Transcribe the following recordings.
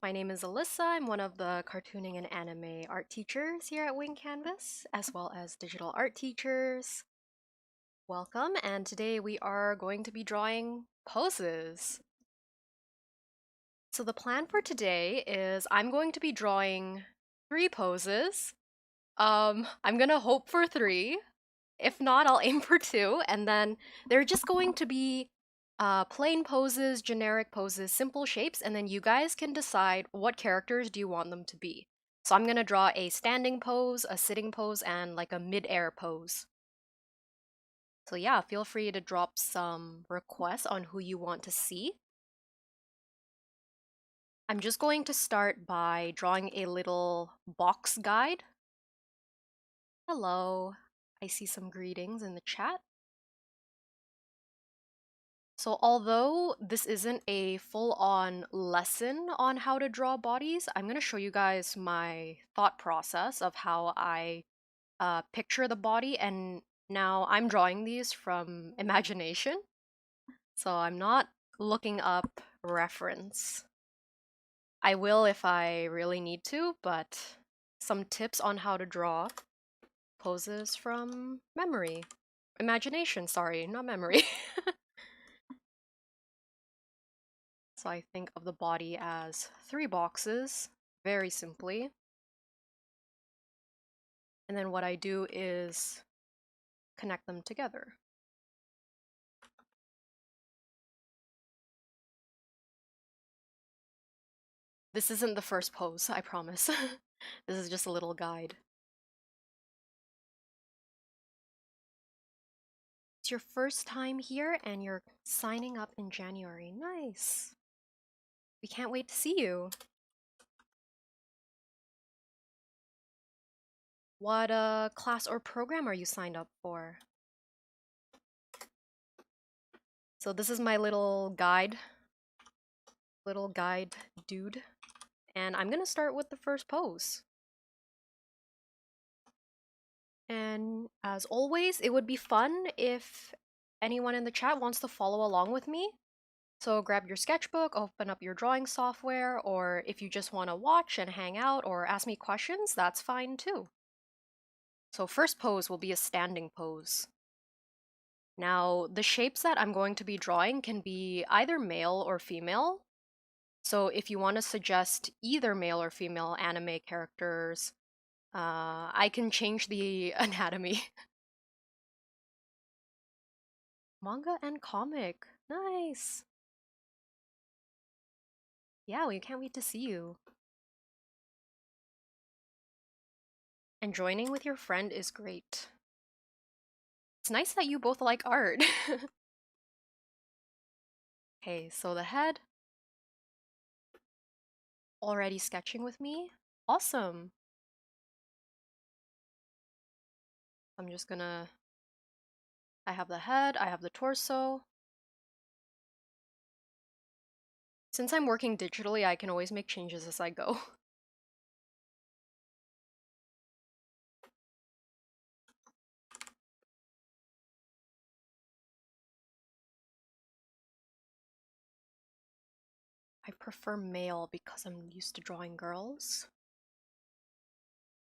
My name is Alyssa. I'm one of the cartooning and anime art teachers here at Wing Canvas, as well as digital art teachers. Welcome, and today we are going to be drawing poses. So the plan for today is I'm going to be drawing 3 poses. I'm gonna hope for 3. If not, I'll aim for 2, and then they're just going to be plain poses, generic poses, simple shapes, and then you guys can decide what characters do you want them to be. So I'm gonna draw a standing pose, a sitting pose, and like a mid-air pose. So yeah, feel free to drop some requests on who you want to see. I'm just going to start by drawing a little box guide. Hello, I see some greetings in the chat. So although this isn't a full-on lesson on how to draw bodies, I'm going to show you guys my thought process of how I picture the body, and now I'm drawing these from imagination, so I'm not looking up reference. I will if I really need to, but some tips on how to draw poses from memory. Imagination, sorry, not memory. So I think of the body as 3 boxes, very simply. And then what I do is connect them together. This isn't the first pose, I promise. This is just a little guide. It's your first time here and you're signing up in January. Nice. We can't wait to see you. What class or program are you signed up for? So this is my little guide dude, and I'm gonna start with the first pose. And as always, it would be fun if anyone in the chat wants to follow along with me. So grab your sketchbook, open up your drawing software, or if you just want to watch and hang out or ask me questions, that's fine too. So first pose will be a standing pose. Now, the shapes that I'm going to be drawing can be either male or female. So if you want to suggest either male or female anime characters, I can change the anatomy. Manga and comic. Nice. Yeah, we can't wait to see you. And joining with your friend is great. It's nice that you both like art. Okay, so the head. Already sketching with me? Awesome. I'm just gonna... I have the head, I have the torso. Since I'm working digitally, I can always make changes as I go. I prefer male because I'm used to drawing girls.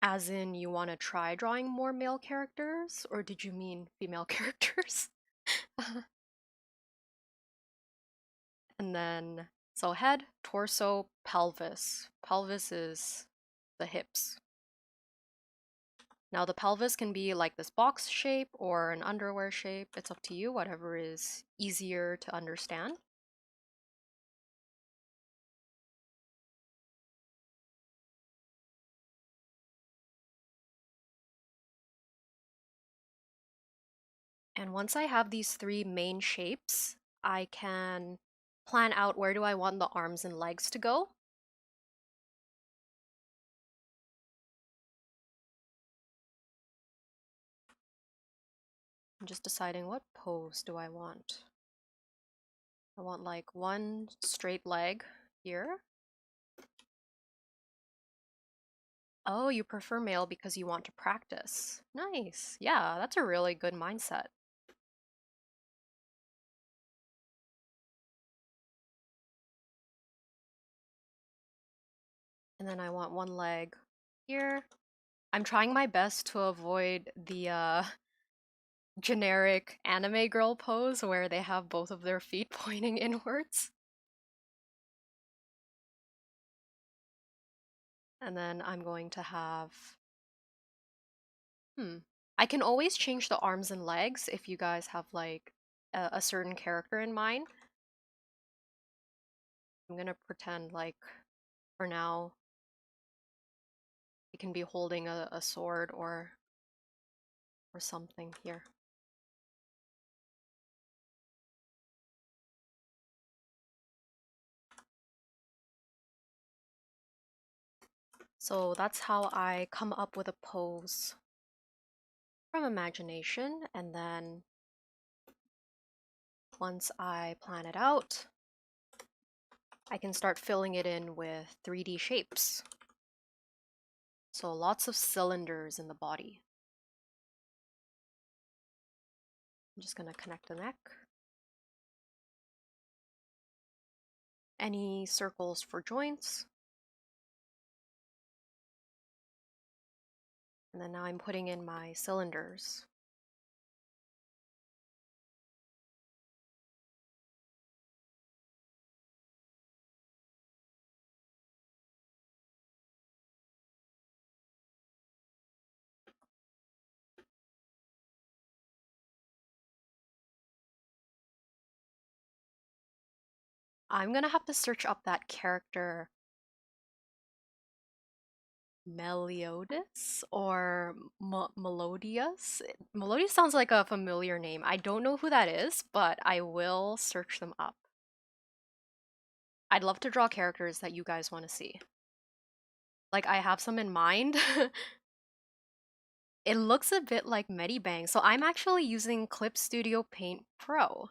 As in, you want to try drawing more male characters? Or did you mean female characters? And then, so head, torso, pelvis. Pelvis is the hips. Now the pelvis can be like this box shape or an underwear shape. It's up to you, whatever is easier to understand. And once I have these 3 main shapes, I can plan out where do I want the arms and legs to go. I'm just deciding what pose do I want. I want like one straight leg here. Oh, you prefer male because you want to practice. Nice. Yeah, that's a really good mindset. And then I want one leg here. I'm trying my best to avoid the generic anime girl pose where they have both of their feet pointing inwards. And then I'm going to have, I can always change the arms and legs if you guys have like a certain character in mind. I'm gonna pretend like for now it can be holding a sword or something here. So that's how I come up with a pose from imagination, and then once I plan it out, I can start filling it in with 3D shapes. So lots of cylinders in the body. I'm just gonna connect the neck. Any circles for joints. And then now I'm putting in my cylinders. I'm gonna have to search up that character Meliodas or Melodius. Melodius sounds like a familiar name. I don't know who that is, but I will search them up. I'd love to draw characters that you guys want to see. Like, I have some in mind. It looks a bit like Medibang, so I'm actually using Clip Studio Paint Pro.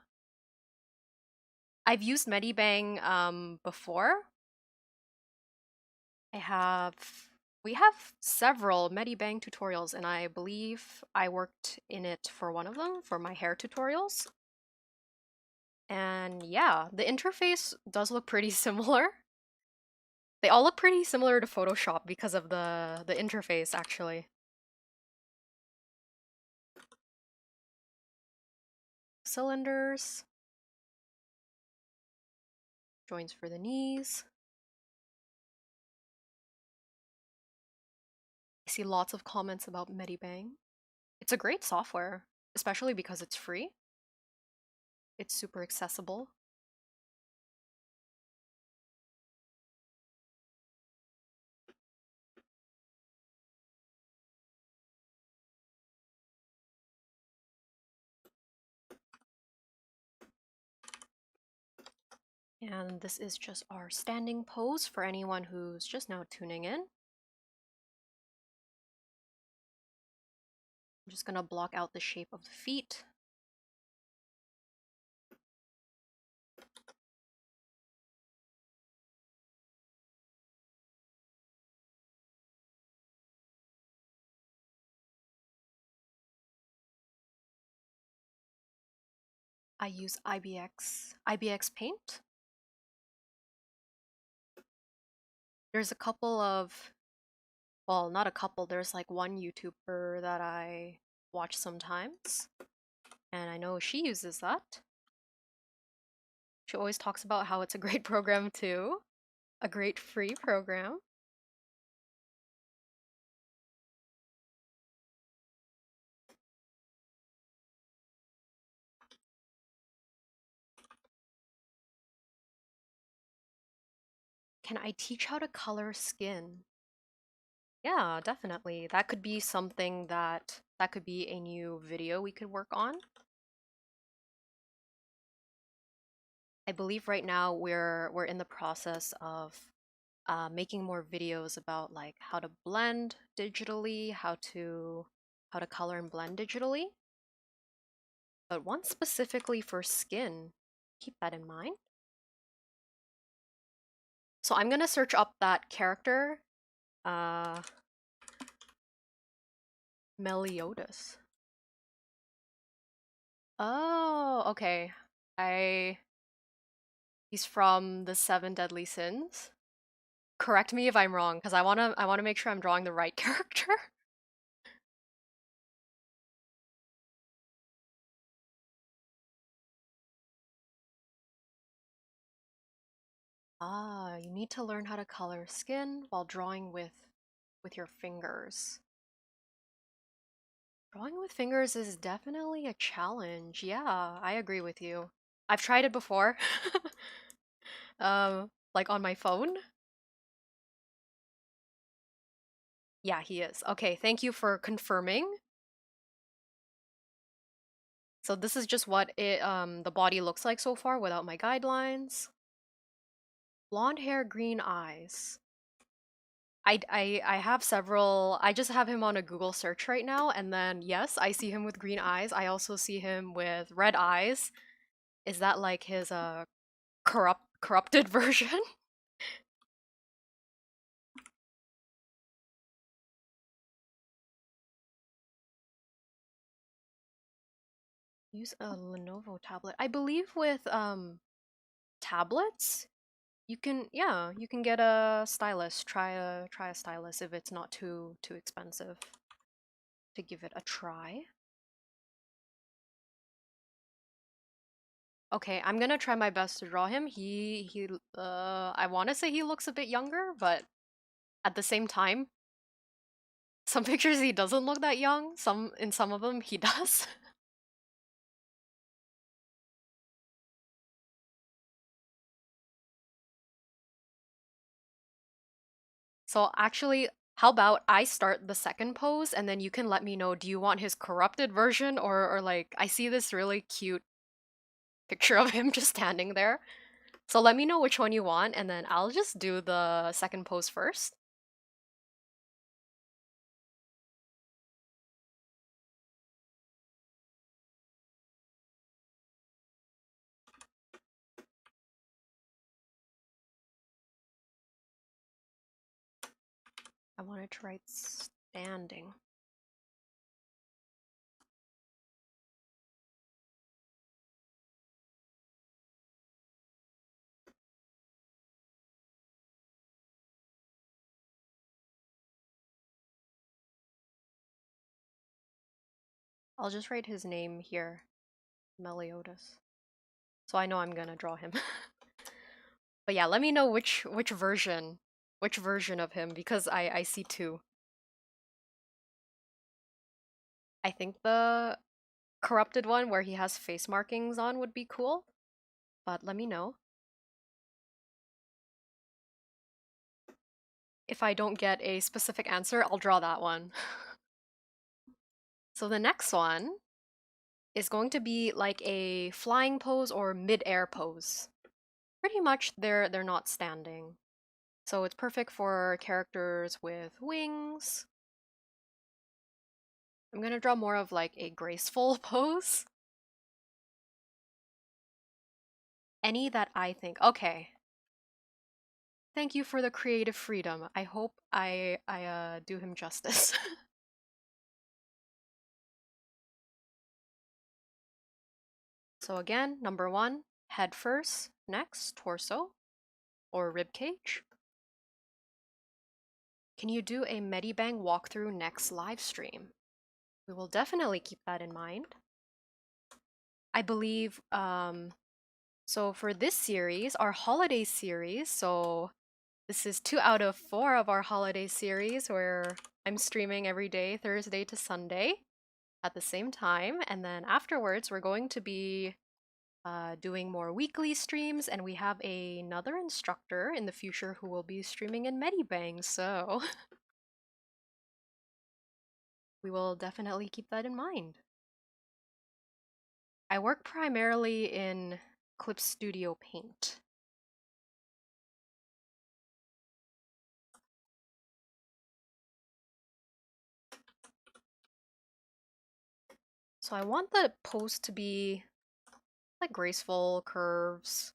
I've used Medibang before. We have several Medibang tutorials, and I believe I worked in it for one of them, for my hair tutorials. And yeah, the interface does look pretty similar. They all look pretty similar to Photoshop because of the interface, actually. Cylinders, joints for the knees. I see lots of comments about Medibang. It's a great software, especially because it's free. It's super accessible. And this is just our standing pose for anyone who's just now tuning in. I'm just gonna block out the shape of the feet. I use IBX Paint. There's a couple of, well, not a couple, there's like one YouTuber that I watch sometimes, and I know she uses that. She always talks about how it's a great program too, a great free program. Can I teach how to color skin? Yeah, definitely. That could be something that could be a new video we could work on. I believe right now we're in the process of making more videos about like how to blend digitally, how to color and blend digitally. But one specifically for skin, keep that in mind. So I'm gonna search up that character, uh, Meliodas. Oh, okay. I He's from the Seven Deadly Sins. correct me if I'm wrong, because I wanna make sure I'm drawing the right character. Ah, you need to learn how to color skin while drawing with your fingers. Drawing with fingers is definitely a challenge. Yeah, I agree with you. I've tried it before. Like on my phone. Yeah, he is. Okay, thank you for confirming. So this is just what the body looks like so far without my guidelines. Blonde hair, green eyes. I have several. I just have him on a Google search right now, and then yes, I see him with green eyes. I also see him with red eyes. Is that like his corrupted version? Use a Lenovo tablet. I believe with tablets, you can get a stylus. Try a stylus if it's not too expensive to give it a try. Okay, I'm gonna try my best to draw him. I want to say he looks a bit younger, but at the same time, some pictures he doesn't look that young. In some of them he does. So actually, how about I start the second pose and then you can let me know, do you want his corrupted version or like I see this really cute picture of him just standing there. So let me know which one you want and then I'll just do the second pose first. I wanted to write standing. I'll just write his name here, Meliodas. So I know I'm gonna draw him. But yeah, let me know which version of him because I see two. I think the corrupted one where he has face markings on would be cool, but let me know. If I don't get a specific answer, I'll draw that one. So the next one is going to be like a flying pose or mid-air pose. Pretty much they're not standing. So it's perfect for characters with wings. I'm gonna draw more of like a graceful pose. Any that I think. Okay. Thank you for the creative freedom. I hope I do him justice. So again, number one, head first, next, torso or rib cage. Can you do a Medibang walkthrough next live stream? We will definitely keep that in mind. I believe, so for this series, our holiday series, so this is 2 out of 4 of our holiday series where I'm streaming every day, Thursday to Sunday at the same time. And then afterwards, we're going to be doing more weekly streams, and we have another instructor in the future who will be streaming in Medibang, so we will definitely keep that in mind. I work primarily in Clip Studio Paint. So I want the pose to be like graceful curves.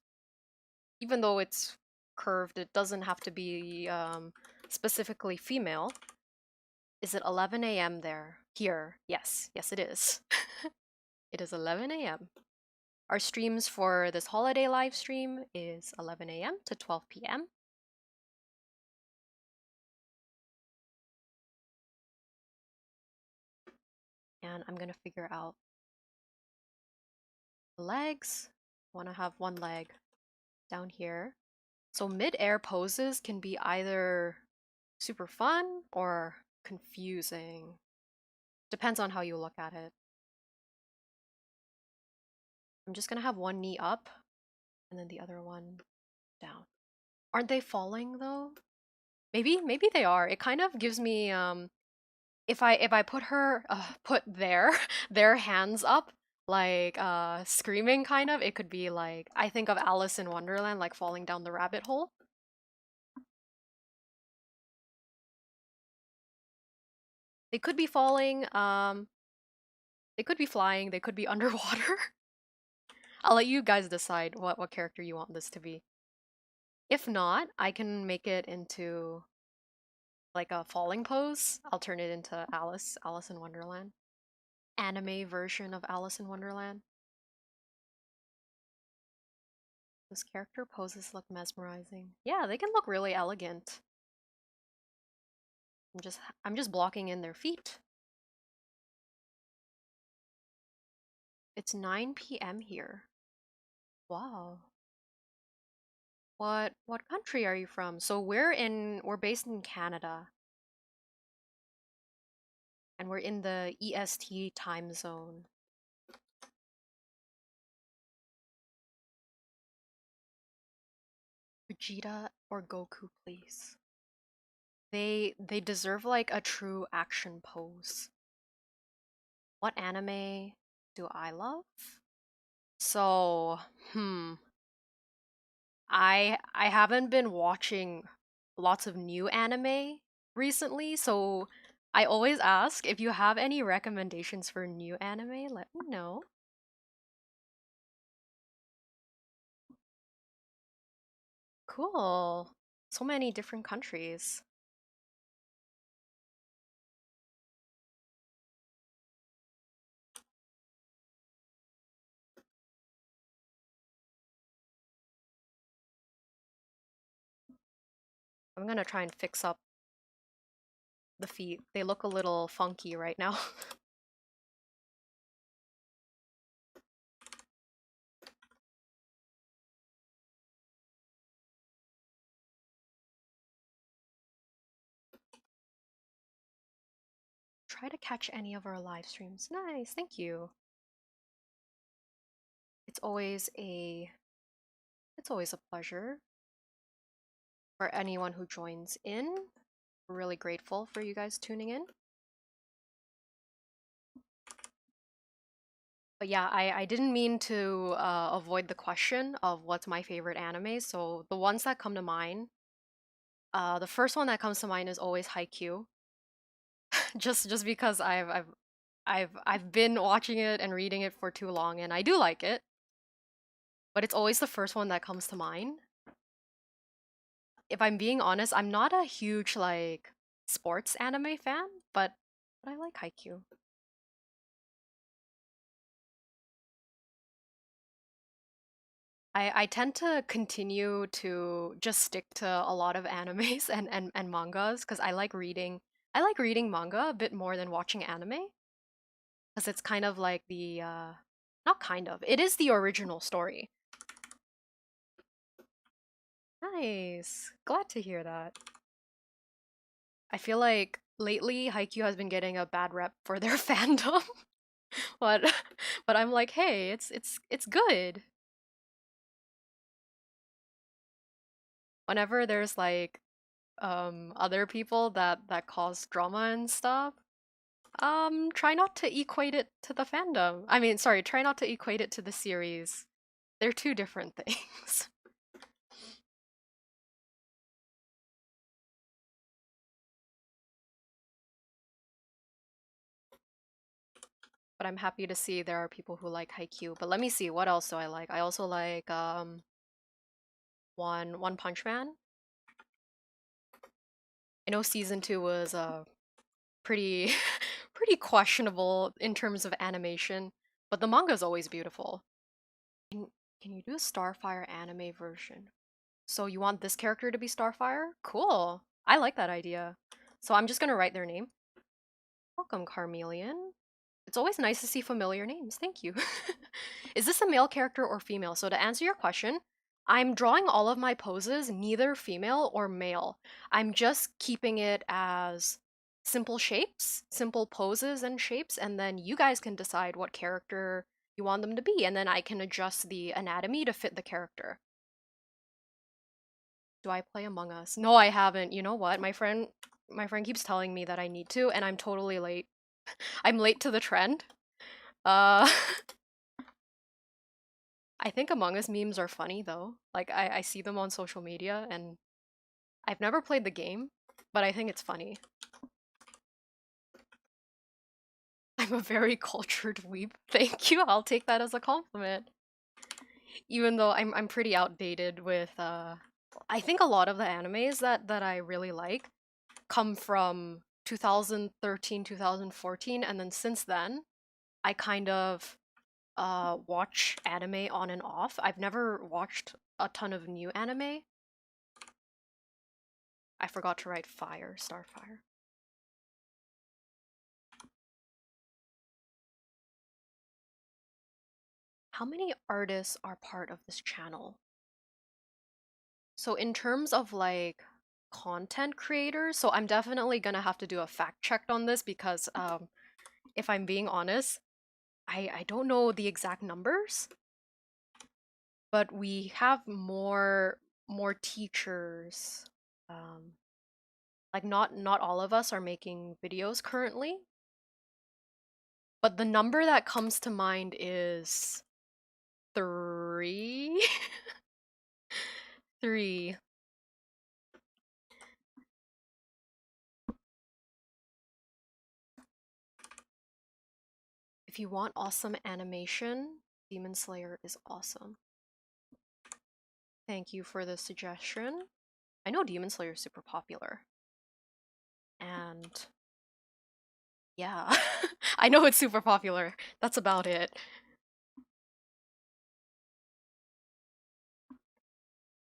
Even though it's curved, it doesn't have to be specifically female. Is it 11 a.m. there? Here. Yes. Yes, it is. It is 11 a.m. Our streams for this holiday live stream is 11 a.m. to 12 p.m. And I'm gonna figure out the legs. Want to have one leg down here. So mid-air poses can be either super fun or confusing. Depends on how you look at it. I'm just gonna have one knee up and then the other one down. Aren't they falling though? Maybe they are. It kind of gives me if I put her put their hands up like screaming kind of, it could be like I think of Alice in Wonderland like falling down the rabbit hole. They could be falling, they could be flying, they could be underwater. I'll let you guys decide what character you want this to be. If not, I can make it into like a falling pose. I'll turn it into Alice in Wonderland. Anime version of Alice in Wonderland. Those character poses look mesmerizing. Yeah, they can look really elegant. I'm just blocking in their feet. It's 9 p.m. here. Wow. What country are you from? So we're based in Canada and we're in the EST time zone. Vegeta or Goku, please. They deserve like a true action pose. What anime do I love? So, I haven't been watching lots of new anime recently, so I always ask if you have any recommendations for new anime, let me know. Cool. So many different countries. I'm gonna try and fix up the feet. They look a little funky right now. Try to catch any of our live streams. Nice, thank you. It's always a it's always a pleasure for anyone who joins in. We're really grateful for you guys tuning in. But yeah, I didn't mean to avoid the question of what's my favorite anime. So the ones that come to mind, the first one that comes to mind is always Haikyuu. Just because I've been watching it and reading it for too long, and I do like it. But it's always the first one that comes to mind. If I'm being honest, I'm not a huge like sports anime fan, but I like Haikyuu. I tend to continue to just stick to a lot of animes and mangas because I like reading manga a bit more than watching anime because it's kind of like the not kind of, it is the original story. Nice. Glad to hear that. I feel like lately Haikyuu has been getting a bad rep for their fandom, but but I'm like, hey, it's good. Whenever there's like other people that cause drama and stuff, try not to equate it to the fandom. I mean, sorry, try not to equate it to the series. They're two different things. But I'm happy to see there are people who like Haikyuu. But let me see, what else do I like? I also like One Punch Man. I know season 2 was pretty pretty questionable in terms of animation, but the manga is always beautiful. Can, can you do a Starfire anime version? So you want this character to be Starfire? Cool. I like that idea. So I'm just gonna write their name. Welcome, Carmelian. It's always nice to see familiar names. Thank you. Is this a male character or female? So to answer your question, I'm drawing all of my poses neither female or male. I'm just keeping it as simple shapes, simple poses and shapes, and then you guys can decide what character you want them to be, and then I can adjust the anatomy to fit the character. Do I play Among Us? No, I haven't. You know what? My friend keeps telling me that I need to, and I'm totally late. I'm late to the trend. Uh I think Among Us memes are funny though. Like I see them on social media and I've never played the game, but I think it's funny. I'm a very cultured weeb. Thank you. I'll take that as a compliment. Even though I'm pretty outdated with I think a lot of the animes that I really like come from 2013, 2014, and then since then I kind of watch anime on and off. I've never watched a ton of new anime. I forgot to write fire, Starfire. How many artists are part of this channel? So in terms of like content creators, so I'm definitely gonna have to do a fact check on this because if I'm being honest, I don't know the exact numbers, but we have more teachers. Um, like not all of us are making videos currently, but the number that comes to mind is three. Three. If you want awesome animation, Demon Slayer is awesome. Thank you for the suggestion. I know Demon Slayer is super popular. And yeah, I know it's super popular. That's about it.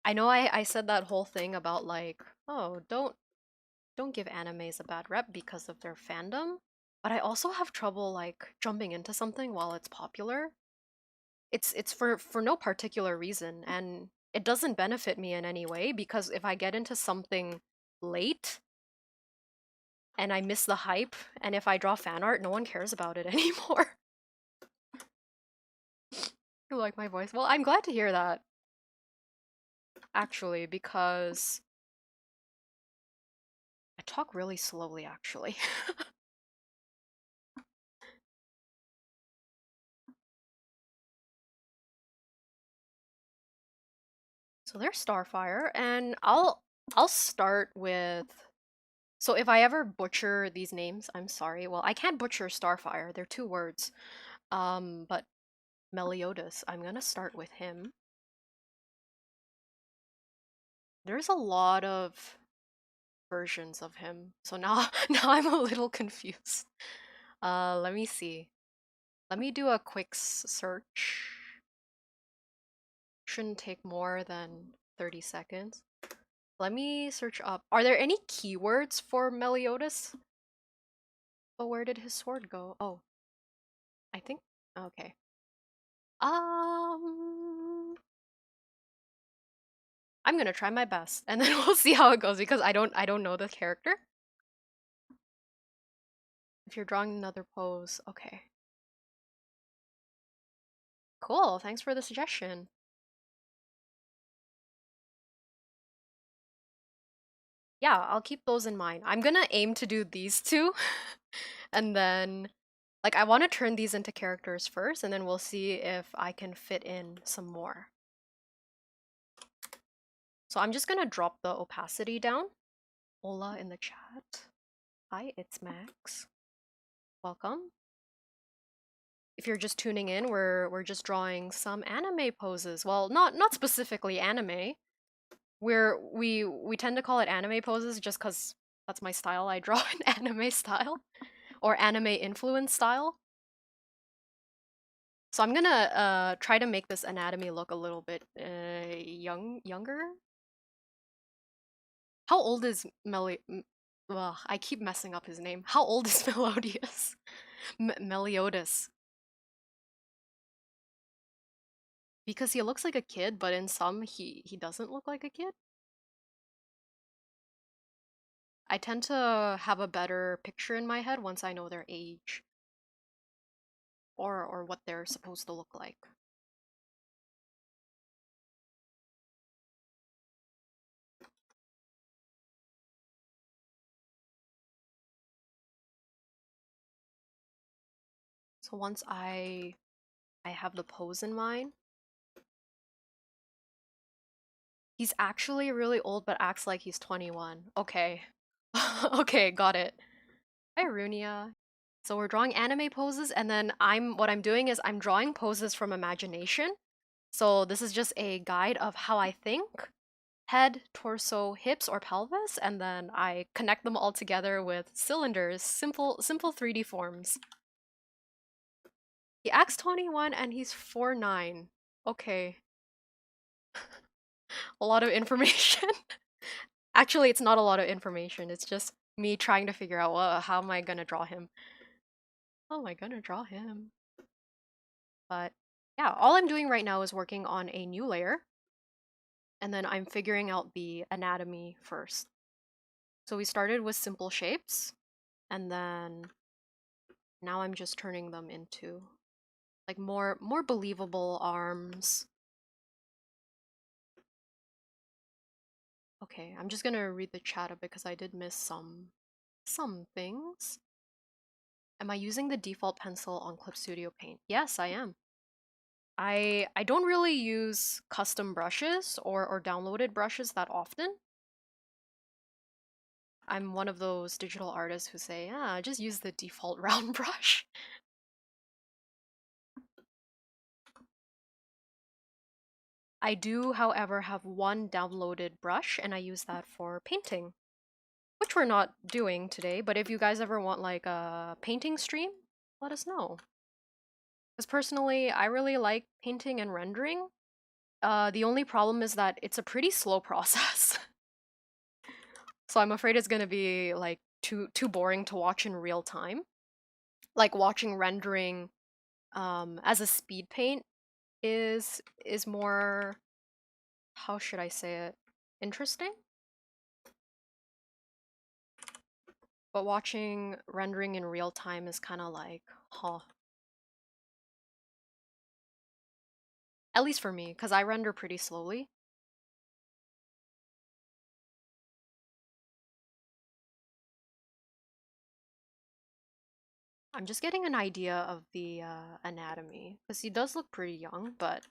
I know I said that whole thing about like, oh, don't give animes a bad rep because of their fandom, but I also have trouble like jumping into something while it's popular. It's for no particular reason, and it doesn't benefit me in any way because if I get into something late and I miss the hype, and if I draw fan art, no one cares about it anymore. You like my voice? Well, I'm glad to hear that, actually, because I talk really slowly, actually. So there's Starfire, and I'll start with. So if I ever butcher these names, I'm sorry. Well, I can't butcher Starfire. They're two words. But Meliodas, I'm gonna start with him. There's a lot of versions of him, so now now I'm a little confused. Let me see. Let me do a quick search. Shouldn't take more than 30 seconds. Let me search up. Are there any keywords for Meliodas? But where did his sword go? Oh, I think. Okay. Um, I'm gonna try my best, and then we'll see how it goes because I don't know the character. If you're drawing another pose, okay. Cool. Thanks for the suggestion. Yeah, I'll keep those in mind. I'm gonna aim to do these two, and then like I want to turn these into characters first, and then we'll see if I can fit in some more. So I'm just gonna drop the opacity down. Ola in the chat. Hi, it's Max. Welcome. If you're just tuning in, we're just drawing some anime poses. Well, not specifically anime. We tend to call it anime poses just because that's my style. I draw an anime style or anime influence style. So I'm gonna try to make this anatomy look a little bit younger. How old is Ugh, I keep messing up his name. How old is Melodius? Meliodas. Because he looks like a kid, but in some he doesn't look like a kid. I tend to have a better picture in my head once I know their age or what they're supposed to look like. So once I have the pose in mind, he's actually really old but acts like he's 21. Okay. Okay, got it. Hi, Runia. So we're drawing anime poses, and then what I'm doing is I'm drawing poses from imagination. So this is just a guide of how I think, head, torso, hips, or pelvis, and then I connect them all together with cylinders, simple 3D forms. He acts 21 and he's 4'9". Okay. A lot of information. Actually, it's not a lot of information. It's just me trying to figure out, well, how am I gonna draw him? How am I gonna draw him? But yeah, all I'm doing right now is working on a new layer, and then I'm figuring out the anatomy first. So we started with simple shapes, and then now I'm just turning them into like more believable arms. Okay, I'm just gonna read the chat because I did miss some things. Am I using the default pencil on Clip Studio Paint? Yes, I am. I don't really use custom brushes or downloaded brushes that often. I'm one of those digital artists who say, ah, just use the default round brush. I do, however, have one downloaded brush, and I use that for painting, which we're not doing today, but if you guys ever want like a painting stream, let us know. Because personally, I really like painting and rendering. The only problem is that it's a pretty slow process. So I'm afraid it's gonna be like too boring to watch in real time. Like watching rendering as a speed paint is more, how should I say it, interesting? But watching rendering in real time is kind of like, huh. At least for me, because I render pretty slowly. I'm just getting an idea of the anatomy, because he does look pretty young, but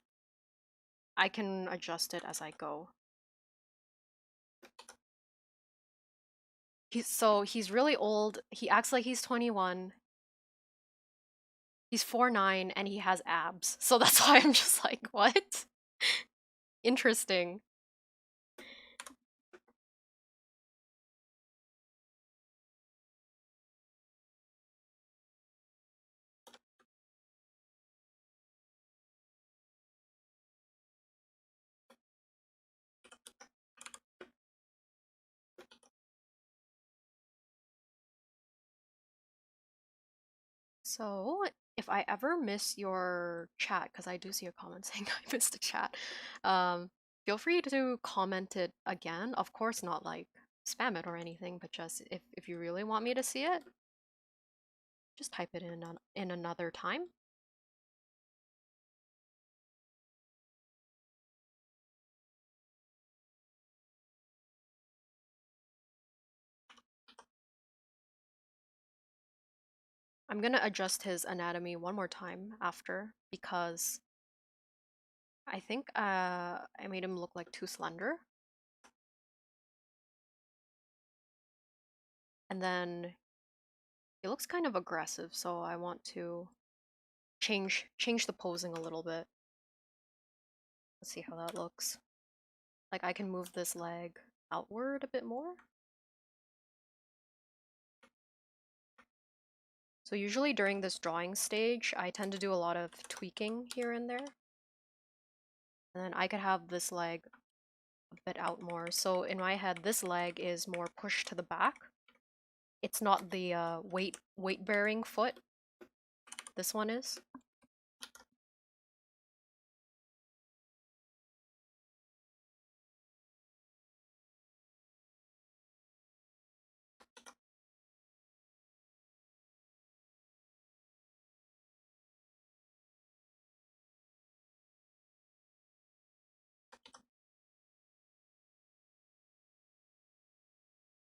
I can adjust it as I go. He's really old. He acts like he's 21. He's 4'9" and he has abs. So that's why I'm just like, what? Interesting. So, if I ever miss your chat, because I do see a comment saying I missed a chat, feel free to comment it again. Of course, not like spam it or anything, but just if you really want me to see it, just type it in another time. I'm gonna adjust his anatomy one more time after because I think I made him look like too slender. And then he looks kind of aggressive, so I want to change the posing a little bit. Let's see how that looks. Like I can move this leg outward a bit more. So usually during this drawing stage, I tend to do a lot of tweaking here and there. And then I could have this leg a bit out more. So in my head, this leg is more pushed to the back. It's not the weight-bearing foot. This one is.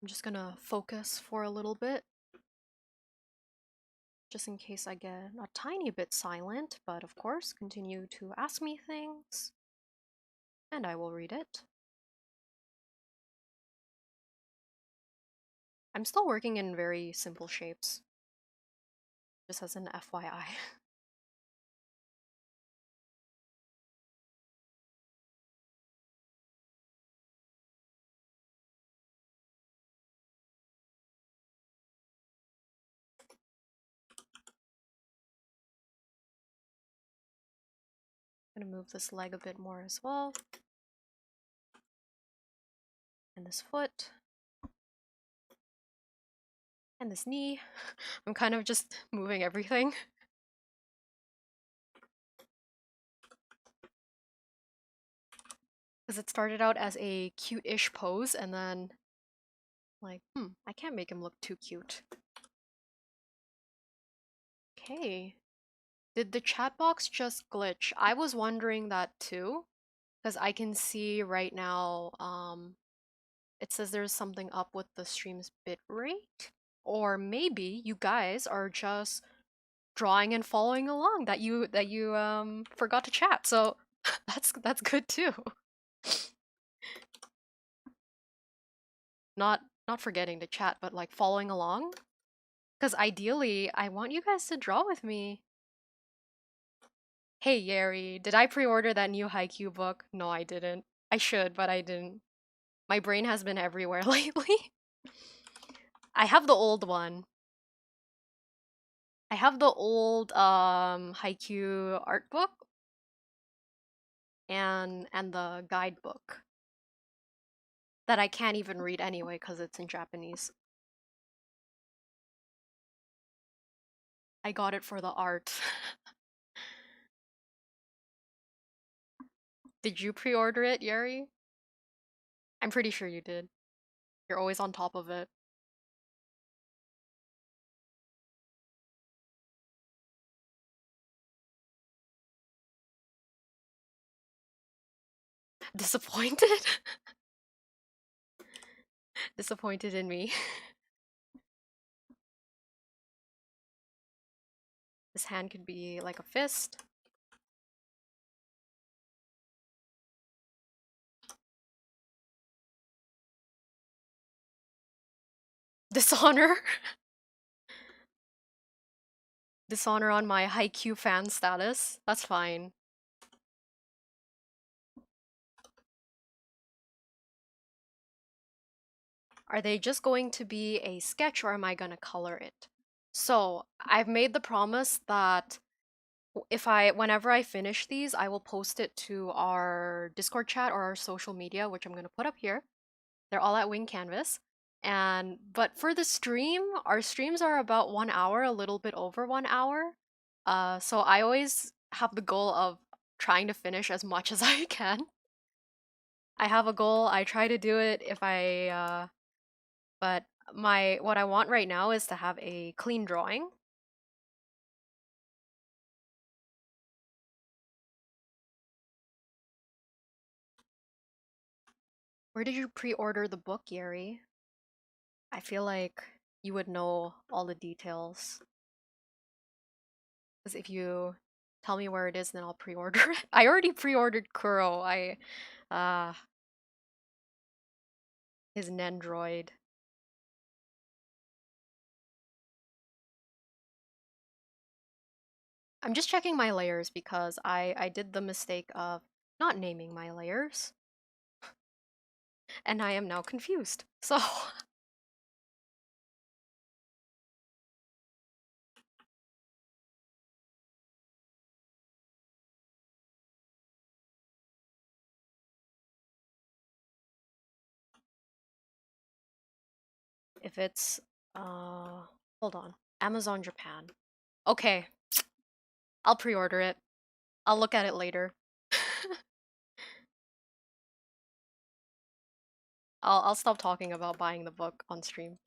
I'm just gonna focus for a little bit, just in case I get a tiny bit silent, but of course, continue to ask me things, and I will read it. I'm still working in very simple shapes, just as an FYI. I'm gonna move this leg a bit more as well, and this foot, and this knee. I'm kind of just moving everything. Because it started out as a cute-ish pose, and then like, I can't make him look too cute. Okay. Did the chat box just glitch? I was wondering that too, because I can see right now, it says there's something up with the stream's bitrate, or maybe you guys are just drawing and following along that you forgot to chat. So that's good too. Not not forgetting to chat, but like following along. Because ideally, I want you guys to draw with me. Hey Yeri, did I pre-order that new Haikyuu book? No, I didn't. I should, but I didn't. My brain has been everywhere lately. I have the old one. I have the old Haikyuu art book and the guidebook that I can't even read anyway because it's in Japanese. I got it for the art. Did you pre-order it, Yeri? I'm pretty sure you did. You're always on top of it. Disappointed? Disappointed in me. This hand could be like a fist. Dishonor. Dishonor on my Haikyuu fan status. That's fine. Are they just going to be a sketch or am I gonna color it? So I've made the promise that whenever I finish these, I will post it to our Discord chat or our social media, which I'm gonna put up here. They're all at Wing Canvas. But for the stream, our streams are about 1 hour, a little bit over 1 hour. So I always have the goal of trying to finish as much as I can. I have a goal, I try to do it if but what I want right now is to have a clean drawing. Where did you pre-order the book, Yeri? I feel like you would know all the details. Because if you tell me where it is, then I'll pre-order it. I already pre-ordered Kuro. Uh, his Nendroid. I'm just checking my layers because I did the mistake of not naming my layers. And I am now confused. So if it's Hold on. Amazon Japan. Okay, I'll pre-order it. I'll look at it later. I'll stop talking about buying the book on stream.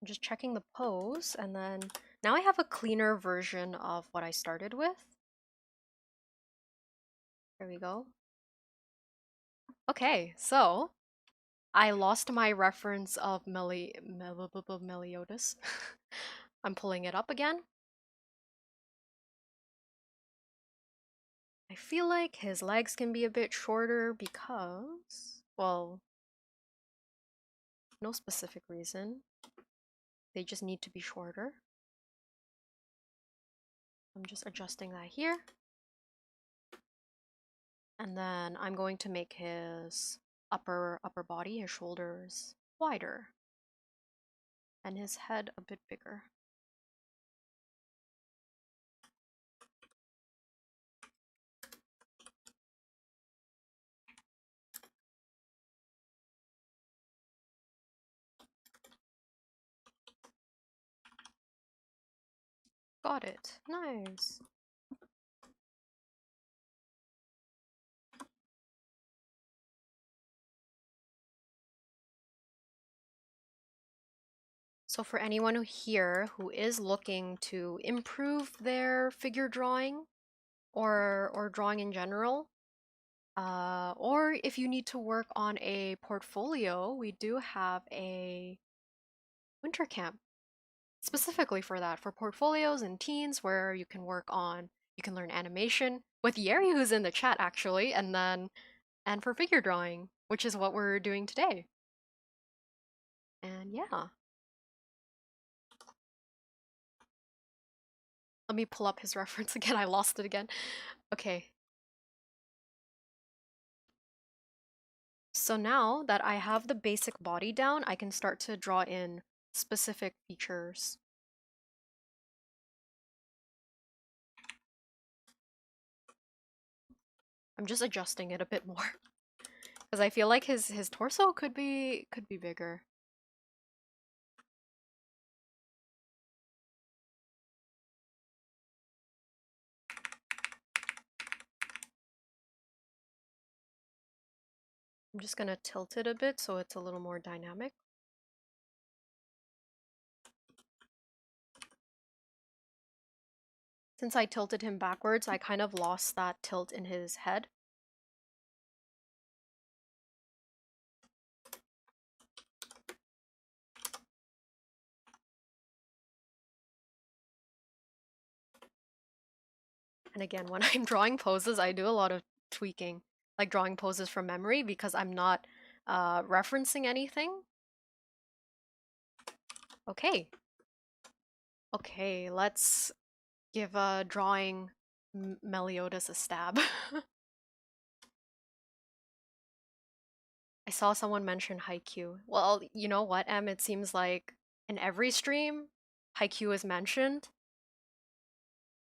I'm just checking the pose, and then now I have a cleaner version of what I started with. There we go. Okay, so I lost my reference of Meliodas. I'm pulling it up again. I feel like his legs can be a bit shorter because, well, no specific reason. They just need to be shorter. I'm just adjusting that here. And then I'm going to make his upper body, his shoulders, wider. And his head a bit bigger. Got it. Nice. So for anyone here who is looking to improve their figure drawing or drawing in general, or if you need to work on a portfolio, we do have a winter camp specifically for that, for portfolios and teens where you can work on, you can learn animation with Yeri who's in the chat actually, and for figure drawing, which is what we're doing today. And yeah. Let me pull up his reference again. I lost it again. Okay. So now that I have the basic body down, I can start to draw in specific features. I'm just adjusting it a bit more because I feel like his torso could be bigger. I'm just gonna tilt it a bit so it's a little more dynamic. Since I tilted him backwards, I kind of lost that tilt in his head. And again, when I'm drawing poses, I do a lot of tweaking, like drawing poses from memory because I'm not referencing anything. Okay. Okay, let's give drawing Meliodas a stab. I saw someone mention Haikyuu. Well, you know what, Em? It seems like in every stream, Haikyuu is mentioned.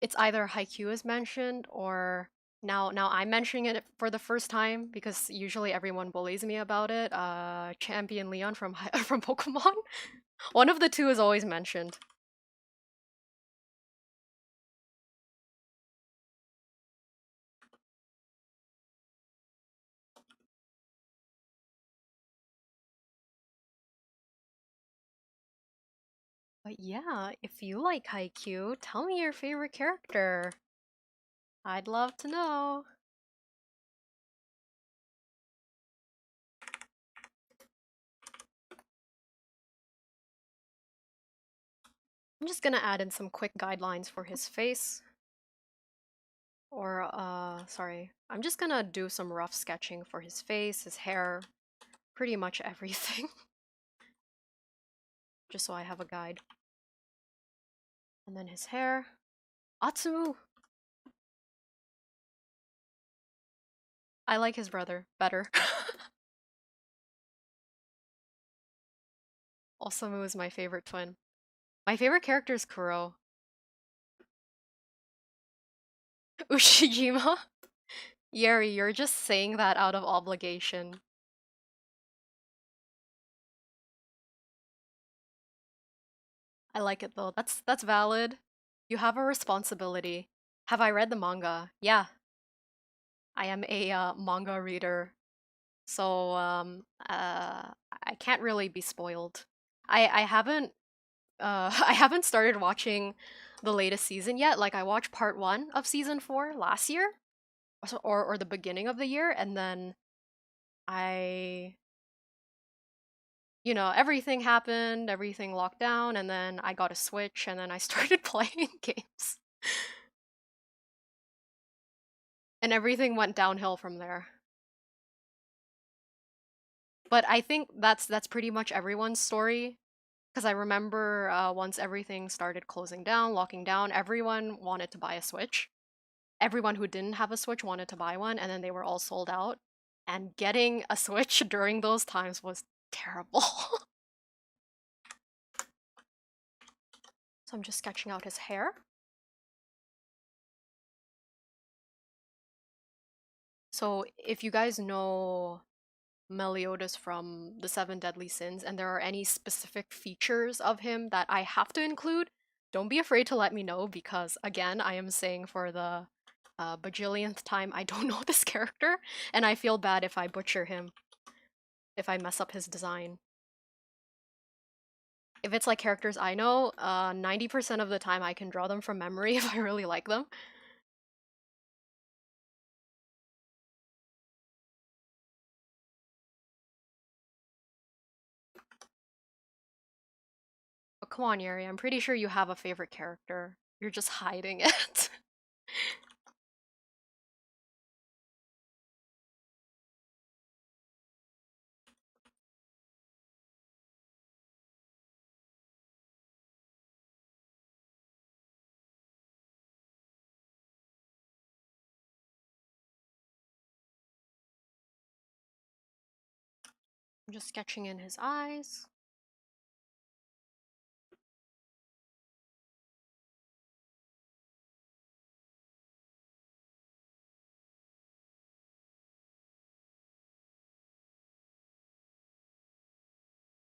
It's either Haikyuu is mentioned or now I'm mentioning it for the first time because usually everyone bullies me about it. Champion Leon from from Pokemon. One of the two is always mentioned. But yeah, if you like Haikyuu, tell me your favorite character. I'd love to know. I'm just gonna add in some quick guidelines for his face. Or, sorry. I'm just gonna do some rough sketching for his face, his hair, pretty much everything. Just so I have a guide. And then his hair. Atsumu! I like his brother better. Osamu is my favorite twin. My favorite character is Kuro. Ushijima? Yeri, you're just saying that out of obligation. I like it though. That's valid. You have a responsibility. Have I read the manga? Yeah, I am a manga reader. So I can't really be spoiled. I haven't I haven't started watching the latest season yet. Like I watched part 1 of season 4 last year, or the beginning of the year, and then I everything happened, everything locked down, and then I got a Switch, and then I started playing games, and everything went downhill from there. But I think that's pretty much everyone's story. Because I remember once everything started closing down, locking down, everyone wanted to buy a Switch. Everyone who didn't have a Switch wanted to buy one, and then they were all sold out. And getting a Switch during those times was terrible. So I'm just sketching out his hair. So if you guys know Meliodas from the Seven Deadly Sins, and there are any specific features of him that I have to include, don't be afraid to let me know because, again, I am saying for the bajillionth time, I don't know this character, and I feel bad if I butcher him, if I mess up his design. If it's like characters I know, 90% of the time I can draw them from memory if I really like them. But come on, Yuri, I'm pretty sure you have a favorite character. You're just hiding it. I'm just sketching in his eyes.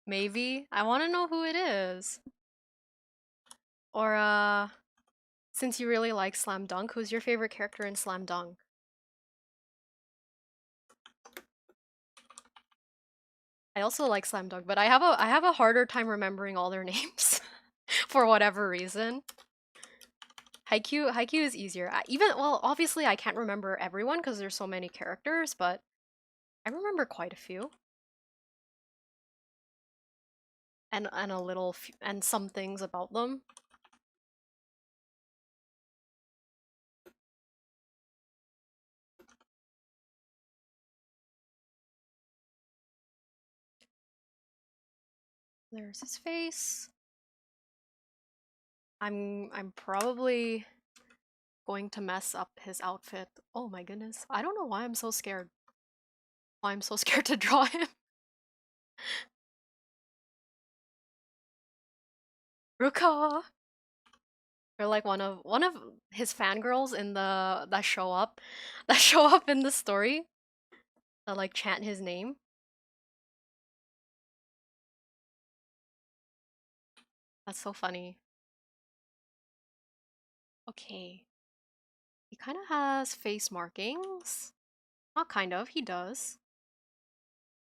Maybe. I want to know who it is. Or, since you really like Slam Dunk, who's your favorite character in Slam Dunk? I also like Slam Dunk, but I have a harder time remembering all their names for whatever reason. Haikyuu is easier. Well, obviously I can't remember everyone because there's so many characters, but I remember quite a few. And a little and some things about them. There's his face. I'm probably going to mess up his outfit. Oh my goodness. I don't know why I'm so scared. Why I'm so scared to draw him. Ruka. They're like one of his fangirls in the that show up that show up in the story that like chant his name. That's so funny. Okay. He kind of has face markings. Not kind of, he does.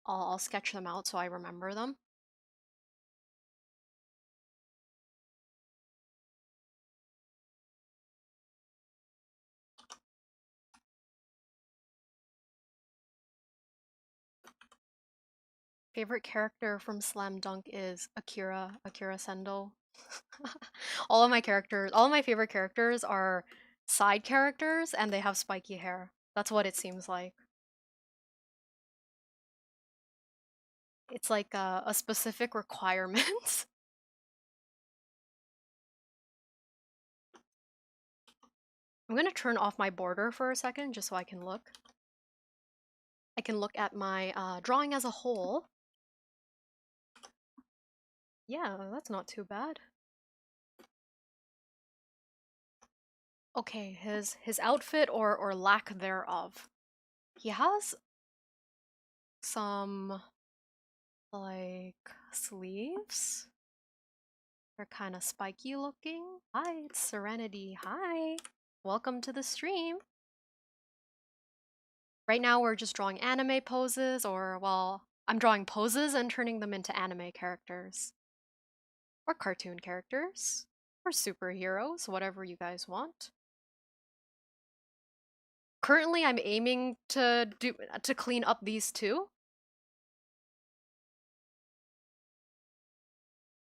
I'll sketch them out so I remember them. Favorite character from Slam Dunk is Akira Sendo. All of my favorite characters are side characters and they have spiky hair. That's what it seems like. It's like a specific requirement. I'm gonna turn off my border for a second just so I can look. I can look at my drawing as a whole. Yeah, that's not too bad. Okay, his outfit or lack thereof. He has some like sleeves. They're kind of spiky looking. Hi, it's Serenity. Hi. Welcome to the stream. Right now we're just drawing anime poses, or well, I'm drawing poses and turning them into anime characters. Or cartoon characters. Or superheroes, whatever you guys want. Currently I'm aiming to clean up these two.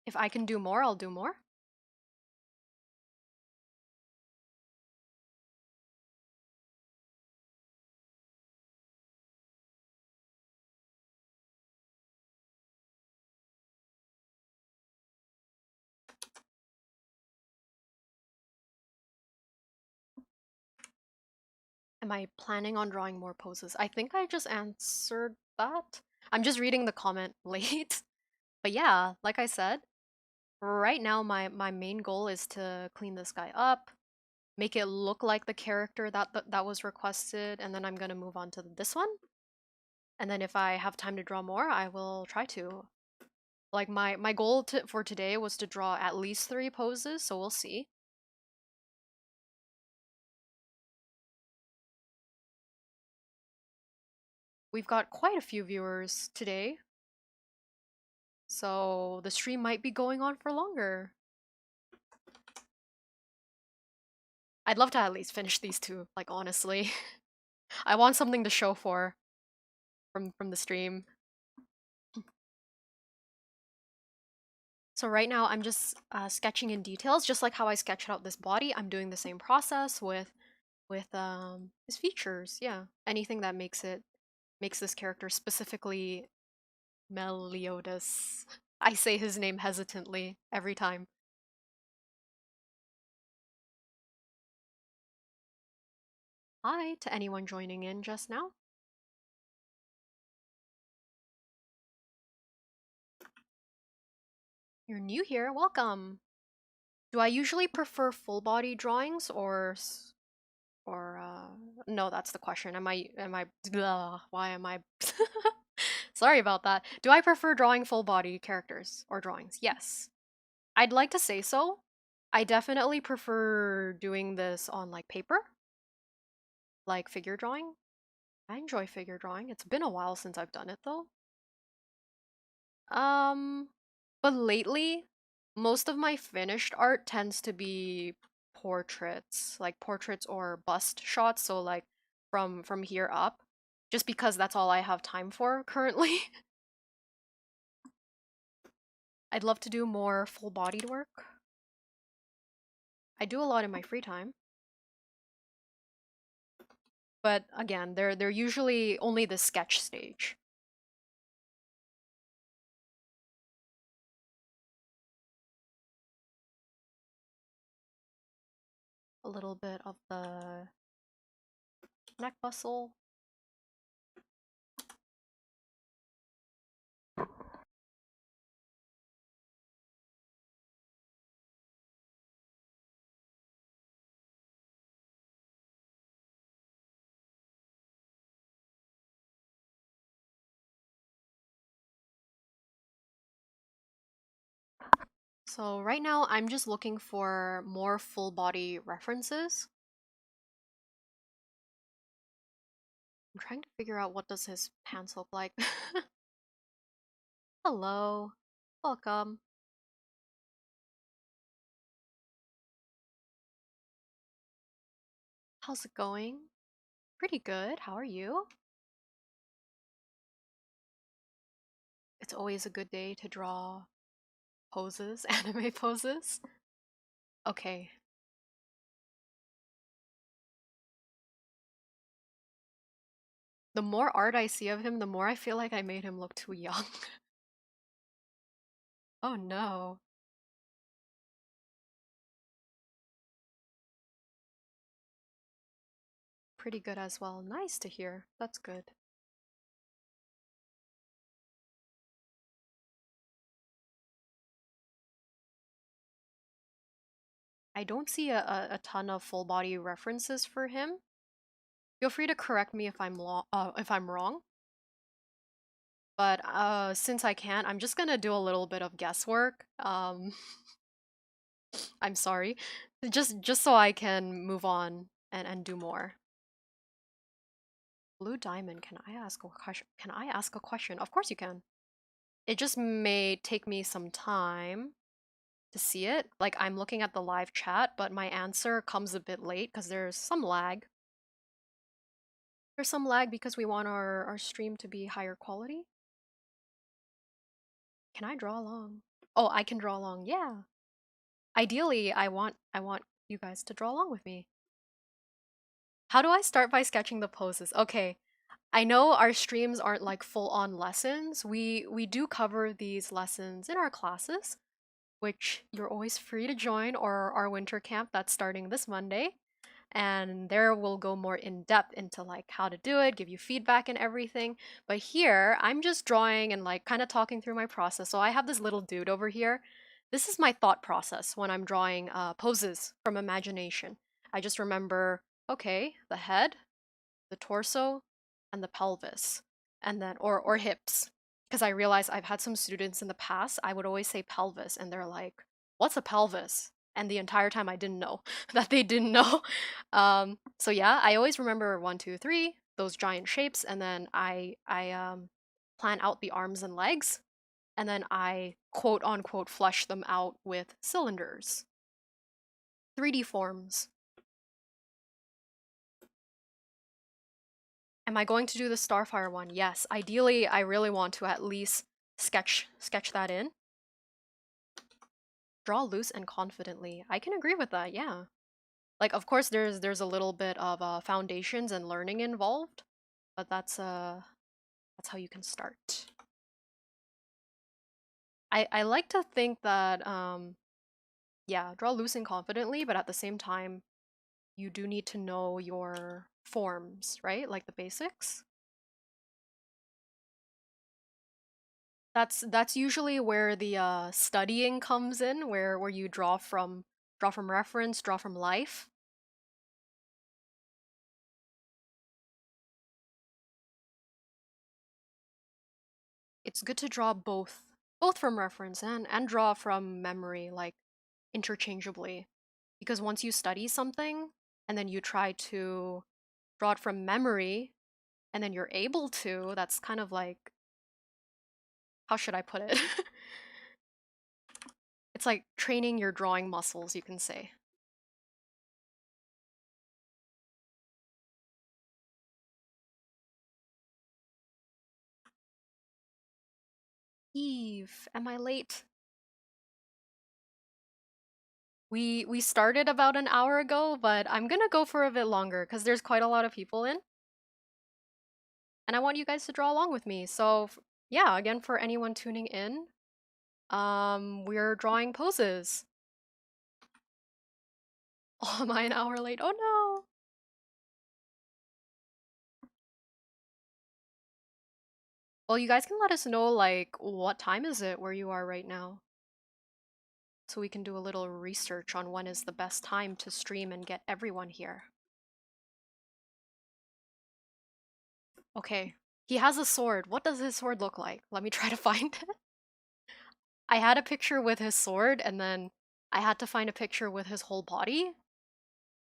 If I can do more, I'll do more. Am I planning on drawing more poses? I think I just answered that. I'm just reading the comment late. But yeah, like I said, right now my main goal is to clean this guy up, make it look like the character that was requested, and then I'm gonna move on to this one. And then if I have time to draw more, I will try to. Like my goal for today was to draw at least 3 poses, so we'll see. We've got quite a few viewers today, so the stream might be going on for longer. I'd love to at least finish these two, like honestly. I want something to show for from the stream. So right now I'm just sketching in details, just like how I sketched out this body. I'm doing the same process with his features. Yeah, anything that makes this character specifically Meliodas. I say his name hesitantly every time. Hi to anyone joining in just now. You're new here, welcome. Do I usually prefer full body drawings or no, that's the question. Am I blah, why am I sorry about that. Do I prefer drawing full body characters or drawings? Yes. I'd like to say so. I definitely prefer doing this on like paper, like figure drawing. I enjoy figure drawing. It's been a while since I've done it though. Um, but lately, most of my finished art tends to be portraits, like portraits or bust shots, so like from here up, just because that's all I have time for currently. I'd love to do more full-bodied work. I do a lot in my free time, but again, they're usually only the sketch stage. A little bit of the neck muscle. So right now, I'm just looking for more full body references. I'm trying to figure out what does his pants look like. Hello, welcome. How's it going? Pretty good. How are you? It's always a good day to draw poses, anime poses. Okay. The more art I see of him, the more I feel like I made him look too young. Oh no. Pretty good as well. Nice to hear. That's good. I don't see a ton of full body references for him. Feel free to correct me if I'm wrong. But since I can't, I'm just gonna do a little bit of guesswork. I'm sorry, just so I can move on and do more. Blue diamond. Can I ask a question? Can I ask a question? Of course you can. It just may take me some time to see it. Like I'm looking at the live chat, but my answer comes a bit late because there's some lag. There's some lag because we want our stream to be higher quality. Can I draw along? Oh, I can draw along. Yeah. Ideally, I want you guys to draw along with me. How do I start by sketching the poses? Okay. I know our streams aren't like full-on lessons. We do cover these lessons in our classes, which you're always free to join, or our winter camp that's starting this Monday. And there we'll go more in depth into like how to do it, give you feedback and everything. But here I'm just drawing and like kind of talking through my process. So I have this little dude over here. This is my thought process when I'm drawing poses from imagination. I just remember, okay, the head, the torso, and the pelvis, and then or hips. Because I realize I've had some students in the past, I would always say pelvis, and they're like, "What's a pelvis?" And the entire time I didn't know that they didn't know. So yeah, I always remember one, two, three, those giant shapes, and then I plan out the arms and legs, and then I quote unquote flesh them out with cylinders, 3D forms. Am I going to do the Starfire one? Yes. Ideally, I really want to at least sketch that in. Draw loose and confidently. I can agree with that, yeah. Like, of course, there's a little bit of foundations and learning involved, but that's how you can start. I like to think that yeah, draw loose and confidently, but at the same time, you do need to know your forms, right? Like the basics. That's usually where the studying comes in, where you draw from reference, draw from life. It's good to draw both from reference and draw from memory, like interchangeably. Because once you study something and then you try to draw it from memory and then you're able to, that's kind of like, how should I put it? It's like training your drawing muscles, you can say. Eve, am I late? We started about an hour ago, but I'm gonna go for a bit longer because there's quite a lot of people in, and I want you guys to draw along with me. So yeah, again, for anyone tuning in, we're drawing poses. Oh, am I an hour late? Oh no. Well, you guys can let us know like what time is it where you are right now, so we can do a little research on when is the best time to stream and get everyone here. Okay, he has a sword. What does his sword look like? Let me try to find it. I had a picture with his sword, and then I had to find a picture with his whole body.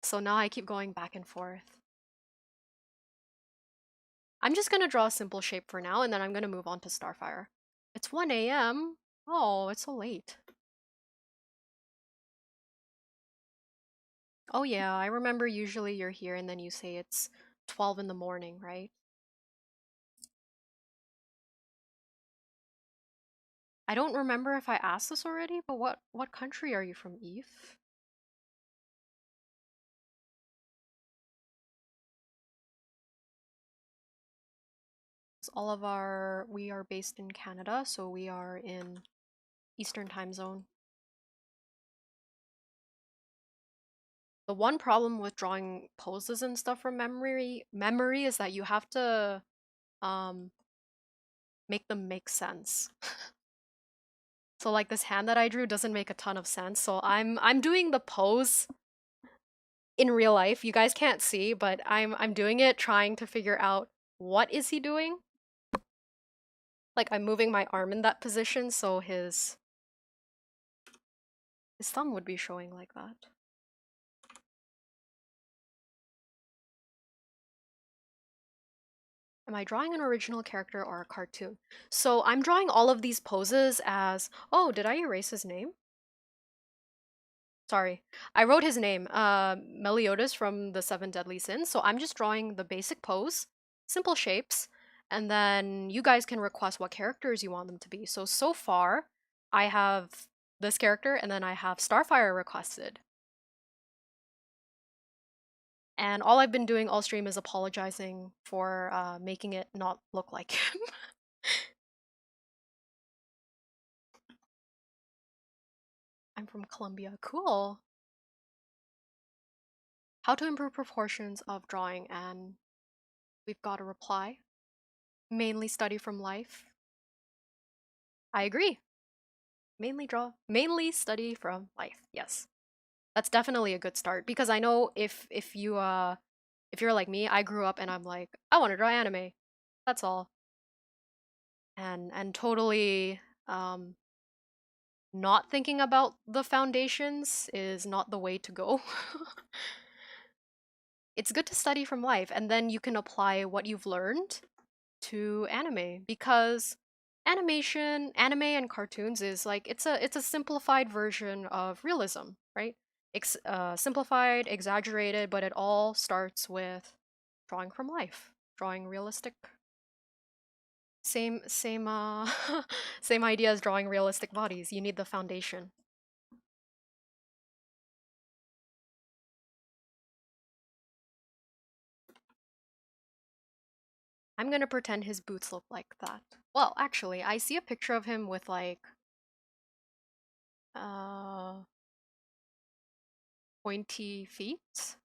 So now I keep going back and forth. I'm just gonna draw a simple shape for now, and then I'm gonna move on to Starfire. It's 1 a.m. Oh, it's so late. Oh yeah, I remember usually you're here and then you say it's 12 in the morning, right? I don't remember if I asked this already, but what country are you from, Eve? We are based in Canada, so we are in Eastern time zone. The one problem with drawing poses and stuff from memory is that you have to um make them make sense. So like this hand that I drew doesn't make a ton of sense. So I'm doing the pose in real life. You guys can't see, but I'm doing it trying to figure out what is he doing? Like I'm moving my arm in that position so his thumb would be showing like that. Am I drawing an original character or a cartoon? So I'm drawing all of these poses as, oh, did I erase his name? Sorry, I wrote his name, Meliodas from the Seven Deadly Sins. So I'm just drawing the basic pose, simple shapes, and then you guys can request what characters you want them to be. So far, I have this character, and then I have Starfire requested. And all I've been doing all stream is apologizing for making it not look like him. I'm from Colombia. Cool. How to improve proportions of drawing, and we've got a reply. Mainly study from life. I agree. Mainly study from life. Yes. That's definitely a good start because I know if you're like me, I grew up and I'm like, I want to draw anime. That's all. And totally not thinking about the foundations is not the way to go. It's good to study from life and then you can apply what you've learned to anime because anime and cartoons is like it's a simplified version of realism, right? Simplified, exaggerated, but it all starts with drawing from life, drawing realistic. Same same idea as drawing realistic bodies. You need the foundation. I'm gonna pretend his boots look like that. Well, actually, I see a picture of him with like uh pointy feet.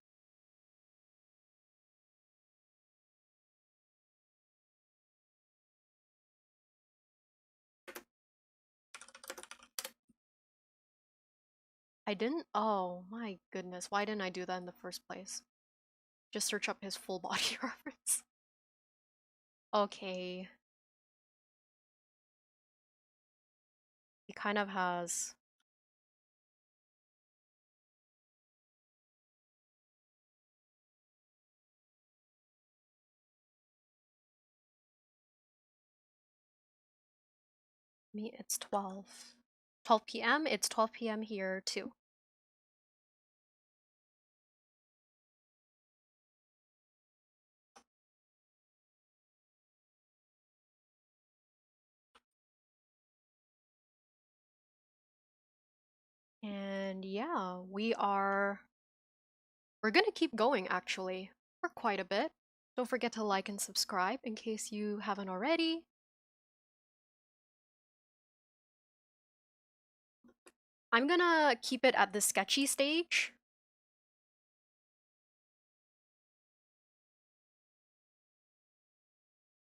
I didn't? Oh my goodness. Why didn't I do that in the first place? Just search up his full body reference. Okay. He kind of has. Me, it's 12. 12 p.m. It's 12 p.m. here too. And yeah, we're gonna keep going actually for quite a bit. Don't forget to like and subscribe in case you haven't already. I'm gonna keep it at the sketchy stage.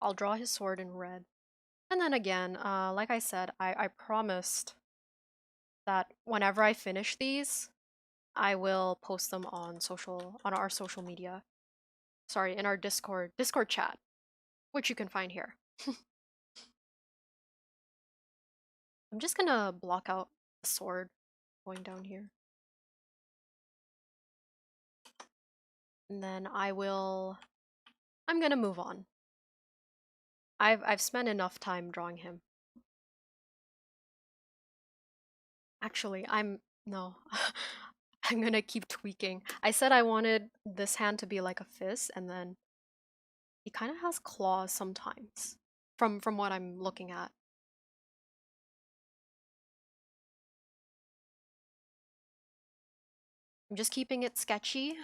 I'll draw his sword in red. And then again, like I said, I promised that whenever I finish these, I will post them on our social media. Sorry, in our Discord chat, which you can find here. I'm just gonna block out the sword going down here. And then I'm gonna move on. I've spent enough time drawing him. Actually, no. I'm gonna keep tweaking. I said I wanted this hand to be like a fist, and then he kind of has claws sometimes, from what I'm looking at. I'm just keeping it sketchy.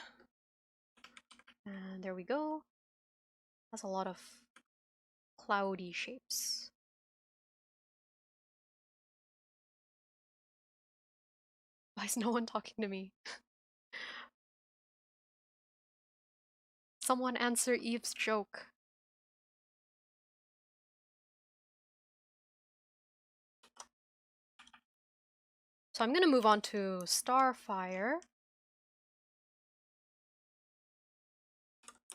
And there we go. Has a lot of cloudy shapes. Why is no one talking to me? Someone answer Eve's joke. So I'm gonna move on to Starfire.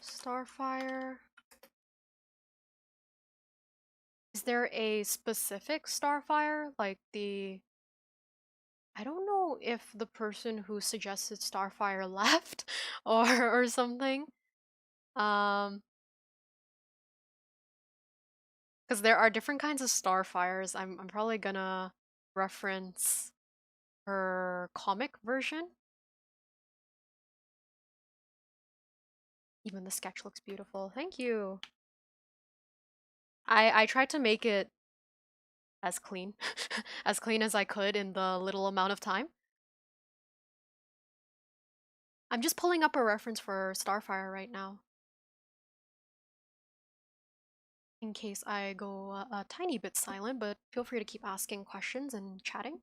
Starfire. Is there a specific Starfire? Like the... I don't know if the person who suggested Starfire left or something. Because there are different kinds of Starfires. I'm probably gonna reference her comic version. Even the sketch looks beautiful. Thank you. I tried to make it as clean as clean as I could in the little amount of time. I'm just pulling up a reference for Starfire right now in case I go a tiny bit silent, but feel free to keep asking questions and chatting.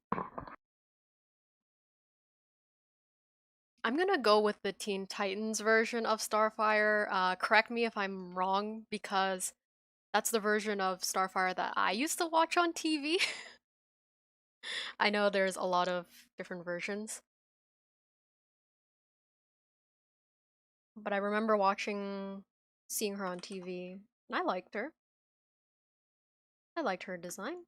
I'm gonna go with the Teen Titans version of Starfire. Correct me if I'm wrong, because that's the version of Starfire that I used to watch on TV. I know there's a lot of different versions, but I remember seeing her on TV, and I liked her. I liked her design.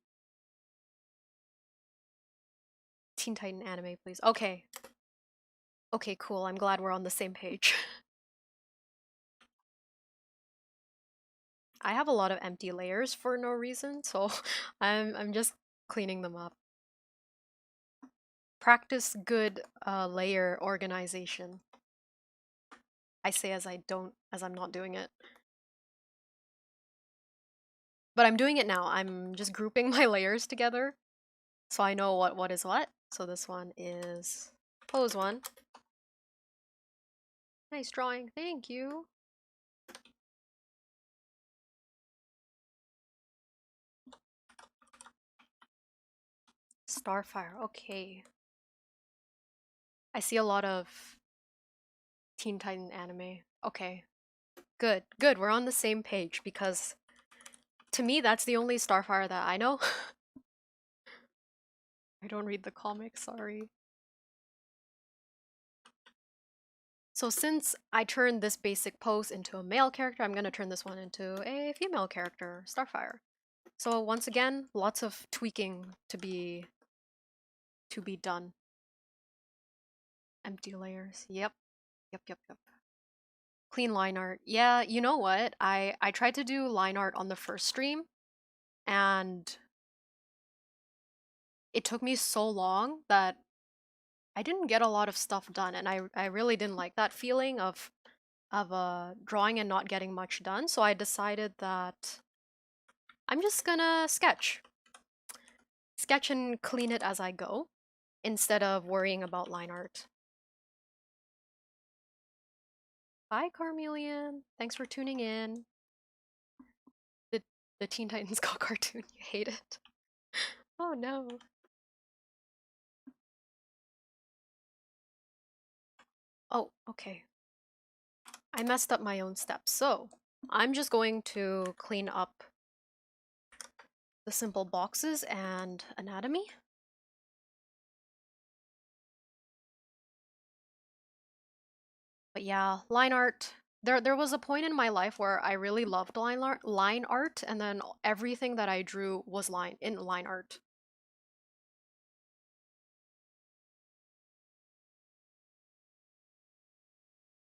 Teen Titan anime, please. Okay. Okay, cool. I'm glad we're on the same page. I have a lot of empty layers for no reason, so I'm just cleaning them up. Practice good layer organization. I say as I'm not doing it. But I'm doing it now. I'm just grouping my layers together so I know what is what. So this one is pose 1. Nice drawing. Thank you. Starfire. Okay. I see a lot of Teen Titan anime. Okay. Good. Good. We're on the same page because to me that's the only Starfire that I know. I don't read the comics, sorry. So since I turned this basic pose into a male character, I'm gonna turn this one into a female character, Starfire. So once again, lots of tweaking to be done. Empty layers. Yep. Yep, yep, yep. Clean line art. Yeah, you know what? I tried to do line art on the first stream and it took me so long that I didn't get a lot of stuff done, and I really didn't like that feeling of drawing and not getting much done. So I decided that I'm just gonna sketch and clean it as I go instead of worrying about line art. Bye, Carmelian. Thanks for tuning in. The the Teen Titans Go cartoon. You hate it? Oh no. Oh, okay. I messed up my own steps. So I'm just going to clean up the simple boxes and anatomy. But yeah, line art. There was a point in my life where I really loved line art, and then everything that I drew was in line art.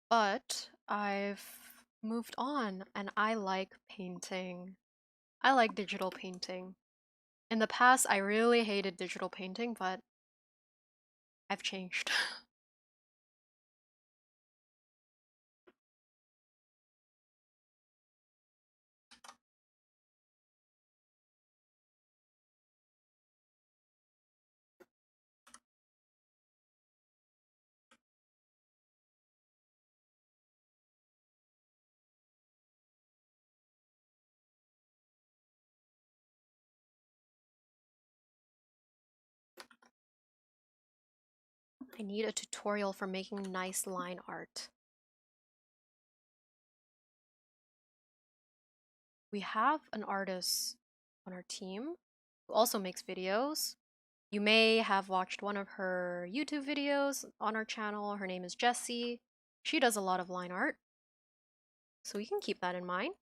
But I've moved on, and I like painting. I like digital painting. In the past, I really hated digital painting, but I've changed. I need a tutorial for making nice line art. We have an artist on our team who also makes videos. You may have watched one of her YouTube videos on our channel. Her name is Jessie. She does a lot of line art, so you can keep that in mind.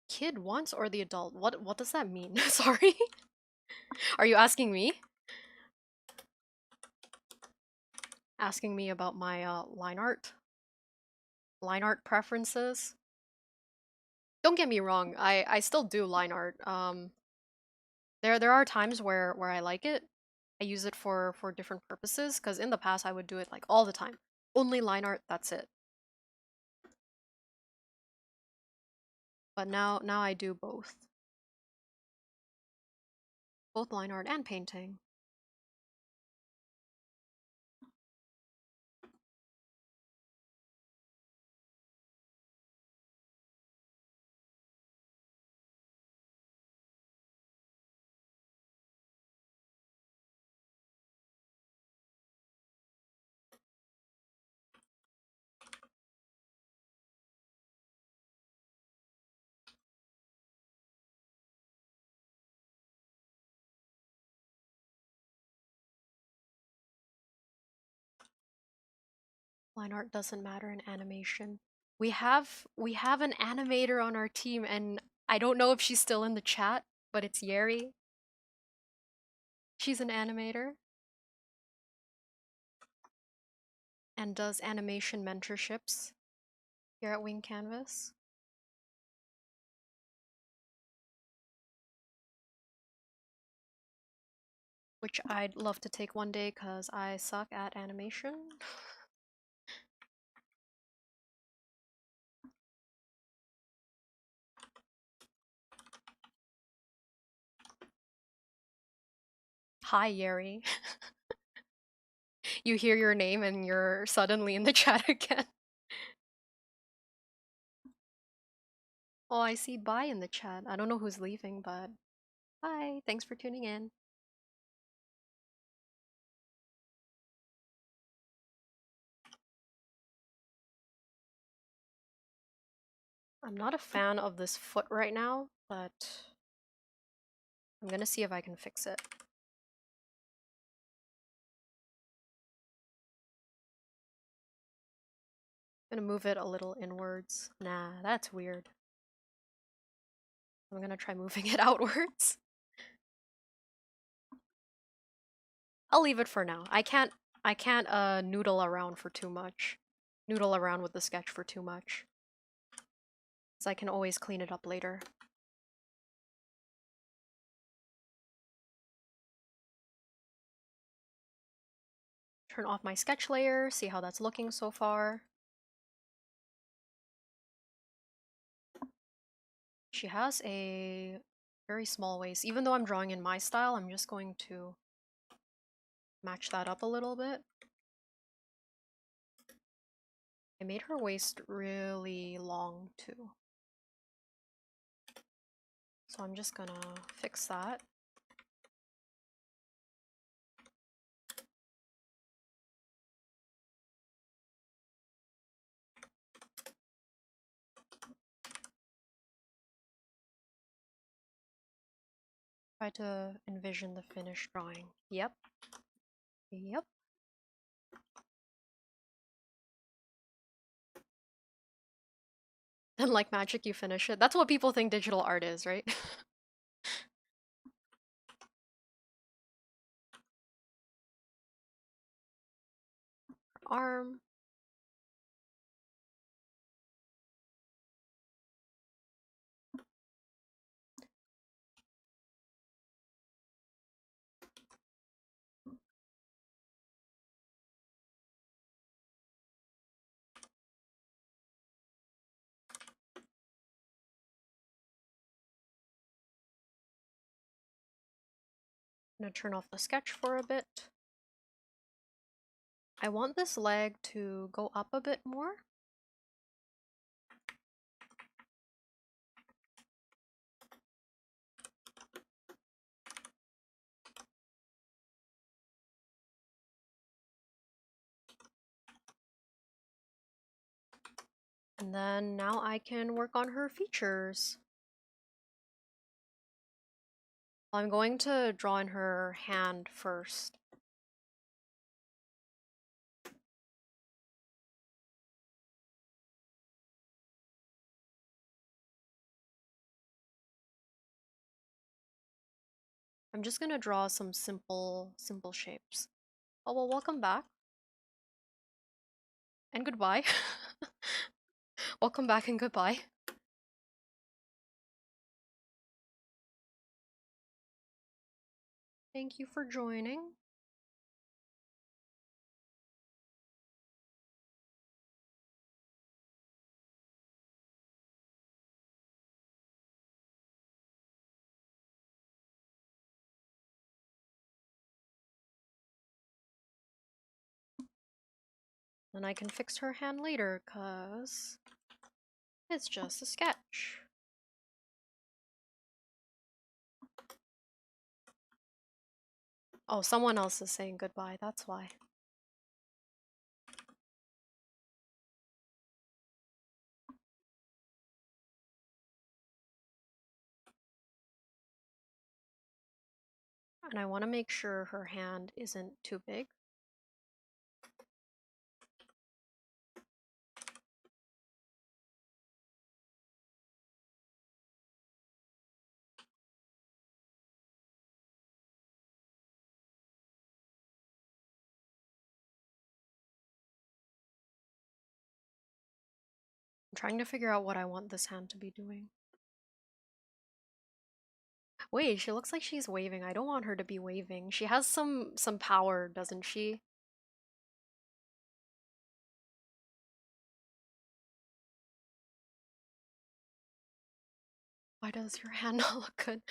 Kid once or the adult? What does that mean? Sorry. Are you asking me? Asking me about my line art preferences? Don't get me wrong, I still do line art. There are times where I like it. I use it for different purposes, because in the past I would do it like all the time. Only line art, that's it. But now I do both. Both line art and painting. Line art doesn't matter in animation. We have an animator on our team, and I don't know if she's still in the chat, but it's Yeri. She's an animator and does animation mentorships here at Wing Canvas, which I'd love to take one day because I suck at animation. Hi, Yeri. You hear your name and you're suddenly in the chat again. Oh, I see bye in the chat. I don't know who's leaving, but bye. Thanks for tuning in. I'm not a fan of this foot right now, but I'm gonna see if I can fix it. I'm gonna move it a little inwards. Nah, that's weird. I'm gonna try moving it outwards. I'll leave it for now. I can't noodle around for too much. Noodle around with the sketch for too much. So I can always clean it up later. Turn off my sketch layer, see how that's looking so far. She has a very small waist. Even though I'm drawing in my style, I'm just going to match that up a little bit. I made her waist really long too. So I'm just gonna fix that. Try to envision the finished drawing. Yep. Yep. And like magic, you finish it. That's what people think digital art is, right? Arm. I'm gonna turn off the sketch for a bit. I want this leg to go up a bit more. And then now I can work on her features. I'm going to draw in her hand first. I'm just gonna draw some simple shapes. Oh, well, welcome back. And goodbye. Welcome back and goodbye. Thank you for joining. And I can fix her hand later, cause it's just a sketch. Oh, someone else is saying goodbye, that's why. And I want to make sure her hand isn't too big. I'm trying to figure out what I want this hand to be doing. Wait, she looks like she's waving. I don't want her to be waving. She has some power, doesn't she? Why does your hand not look good?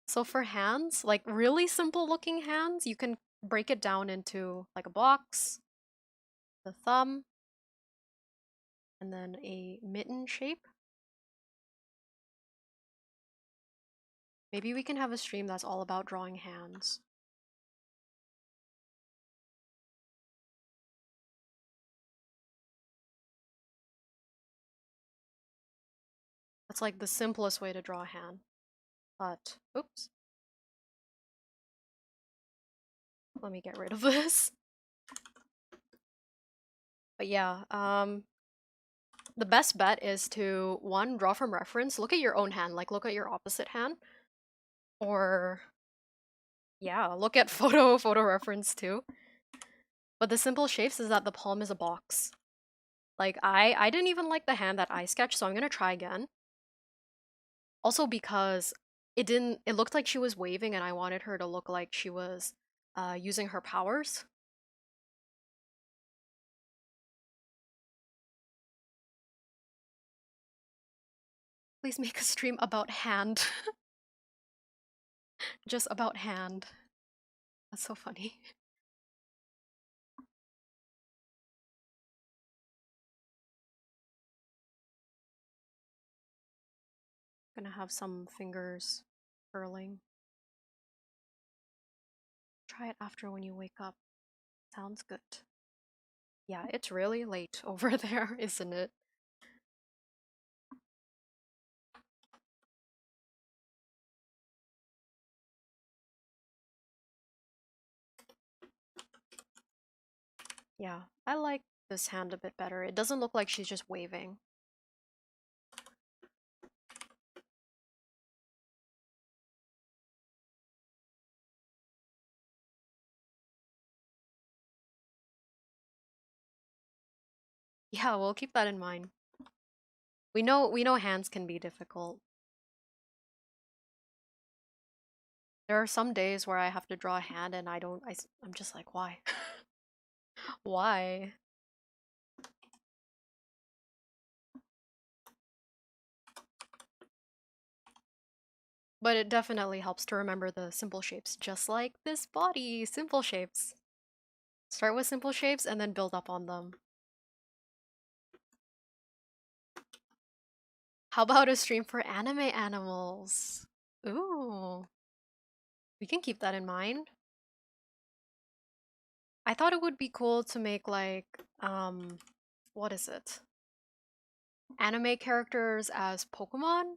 So for hands, like really simple looking hands, you can break it down into like a box, the thumb, and then a mitten shape. Maybe we can have a stream that's all about drawing hands. That's like the simplest way to draw a hand. But, oops. Let me get rid of this. But yeah, the best bet is to, one, draw from reference. Look at your own hand, like look at your opposite hand. Or, yeah, look at photo reference too. But the simple shapes is that the palm is a box. Like, I didn't even like the hand that I sketched, so I'm gonna try again. Also because it looked like she was waving and I wanted her to look like she was using her powers. Please make a stream about hand. Just about hand. That's so funny. Gonna have some fingers curling. Try it after when you wake up. Sounds good. Yeah, it's really late over there, isn't it? Yeah, I like this hand a bit better. It doesn't look like she's just waving. Yeah, we'll keep that in mind. We know hands can be difficult. There are some days where I have to draw a hand and I'm just like, why? Why? But it definitely helps to remember the simple shapes, just like this body. Simple shapes. Start with simple shapes and then build up on them. How about a stream for anime animals? Ooh, we can keep that in mind. I thought it would be cool to make like, what is it? Anime characters as Pokemon.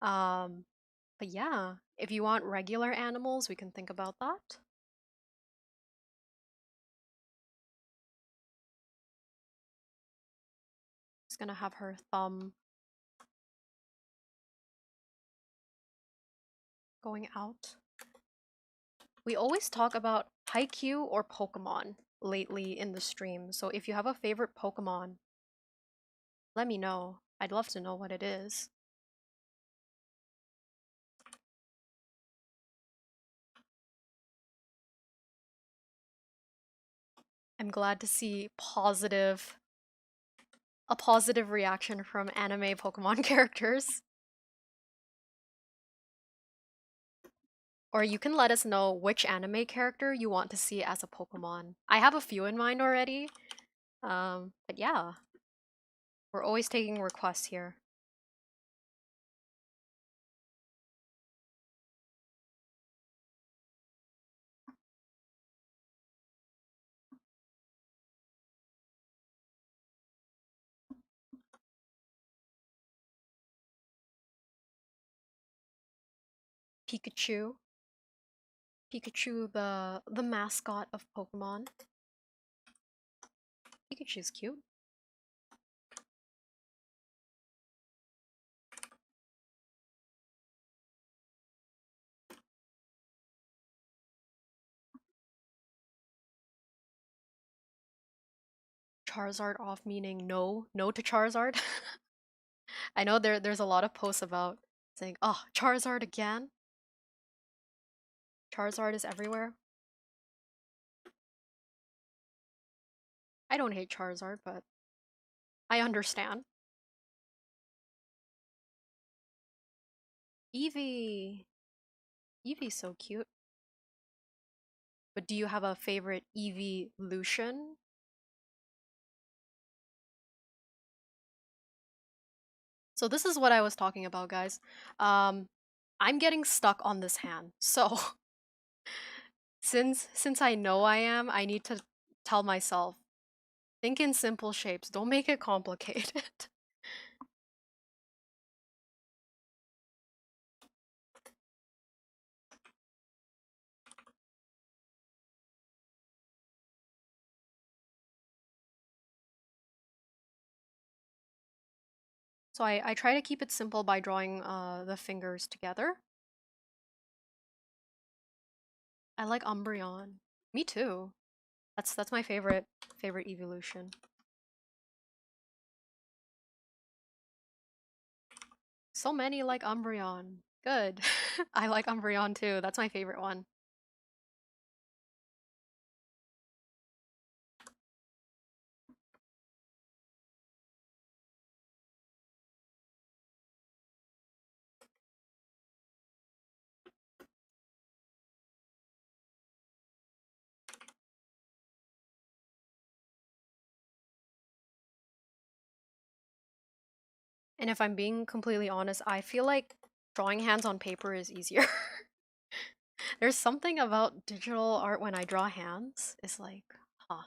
Um, But yeah, if you want regular animals, we can think about that. Just gonna have her thumb going out. We always talk about Haikyuu or Pokemon lately in the stream, so if you have a favorite Pokemon, let me know. I'd love to know what it is. I'm glad to see a positive reaction from anime Pokemon characters. Or you can let us know which anime character you want to see as a Pokemon. I have a few in mind already, but yeah, we're always taking requests here. Pikachu. Pikachu, the mascot of Pokemon. Pikachu's cute. Charizard off meaning no to Charizard. I know there's a lot of posts about saying, oh, Charizard again. Charizard is everywhere. I don't hate Charizard, but I understand. Eevee. Eevee's so cute. But do you have a favorite evolution? So this is what I was talking about, guys. I'm getting stuck on this hand. So since I know I am, I need to tell myself, think in simple shapes. Don't make it complicated. So I try to keep it simple by drawing the fingers together. I like Umbreon. Me too. That's my favorite evolution. So many like Umbreon. Good. I like Umbreon too. That's my favorite one. And if I'm being completely honest, I feel like drawing hands on paper is easier. There's something about digital art when I draw hands. It's like, huh.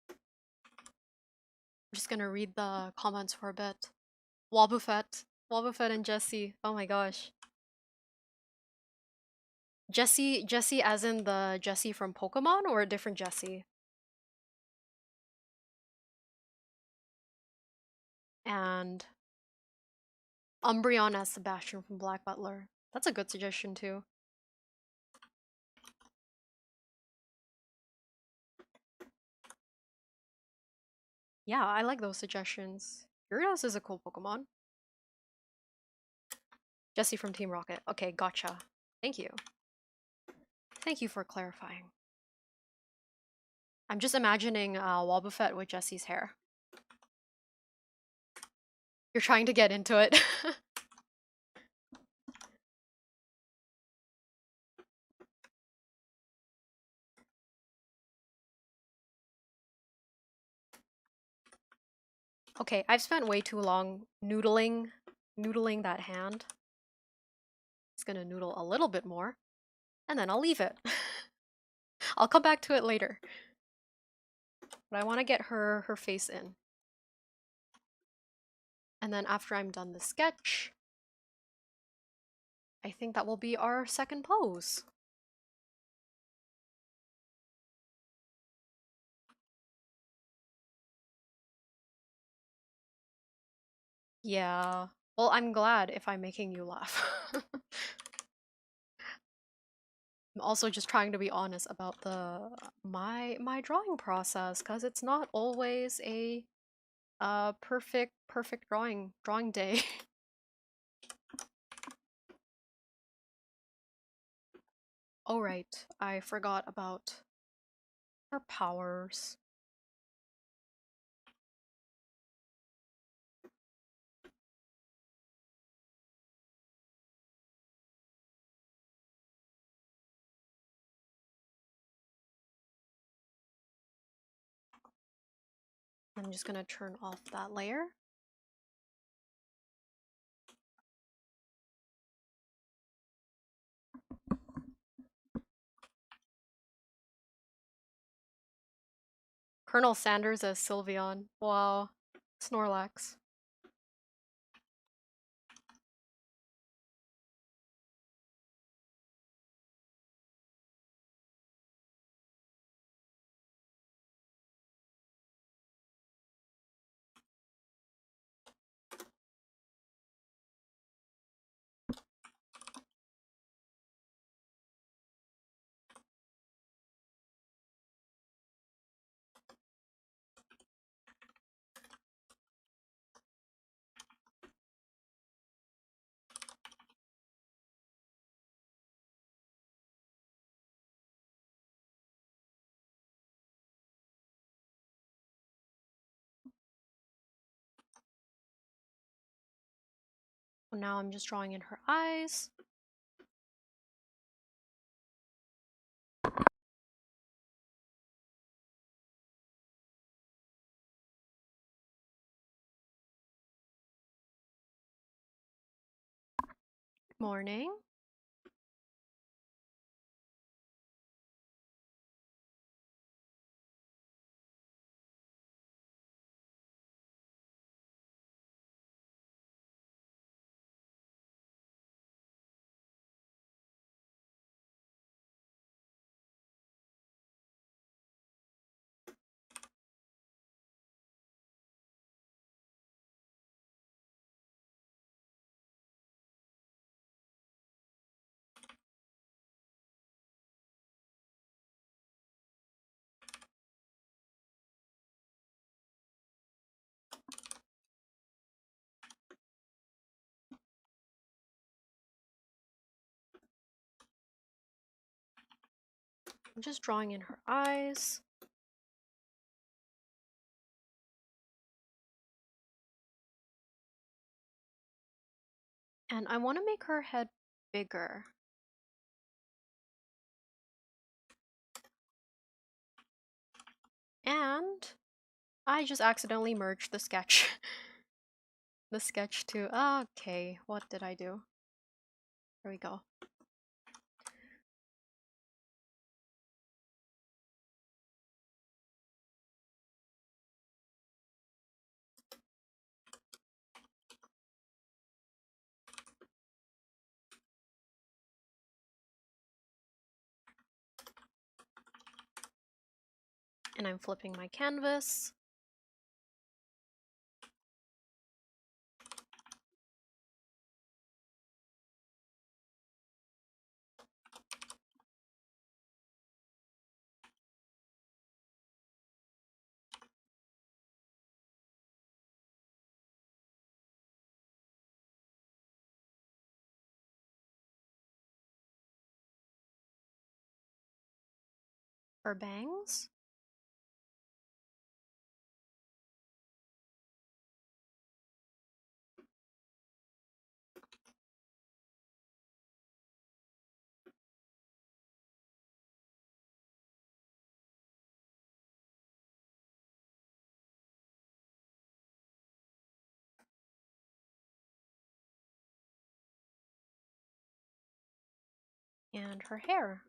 I'm just gonna read the comments for a bit. Wobbuffet. Wobbuffet and Jessie. Oh my gosh. Jessie as in the Jessie from Pokemon or a different Jessie? And Umbreon as Sebastian from Black Butler. That's a good suggestion too. Yeah, I like those suggestions. Gyarados is a cool Pokemon. Jessie from Team Rocket. Okay, gotcha. Thank you. Thank you for clarifying. I'm just imagining Wobbuffet with Jessie's hair. You're trying to get into it. Okay, I've spent way too long noodling that hand. It's gonna noodle a little bit more, and then I'll leave it. I'll come back to it later. But I want to get her face in. And then after I'm done the sketch, I think that will be our second pose. Yeah. Well, I'm glad if I'm making you laugh. I'm also just trying to be honest about my drawing process, because it's not always a perfect drawing day. Oh right, I forgot about her powers. I'm just gonna turn off that layer. Colonel Sanders as Sylveon. Wow. Snorlax. Now I'm just drawing in her eyes. Morning. I'm just drawing in her eyes. And I want to make her head bigger. And I just accidentally merged the sketch. The sketch to, okay, what did I do? There we go. And I'm flipping my canvas. Her bangs. And her hair.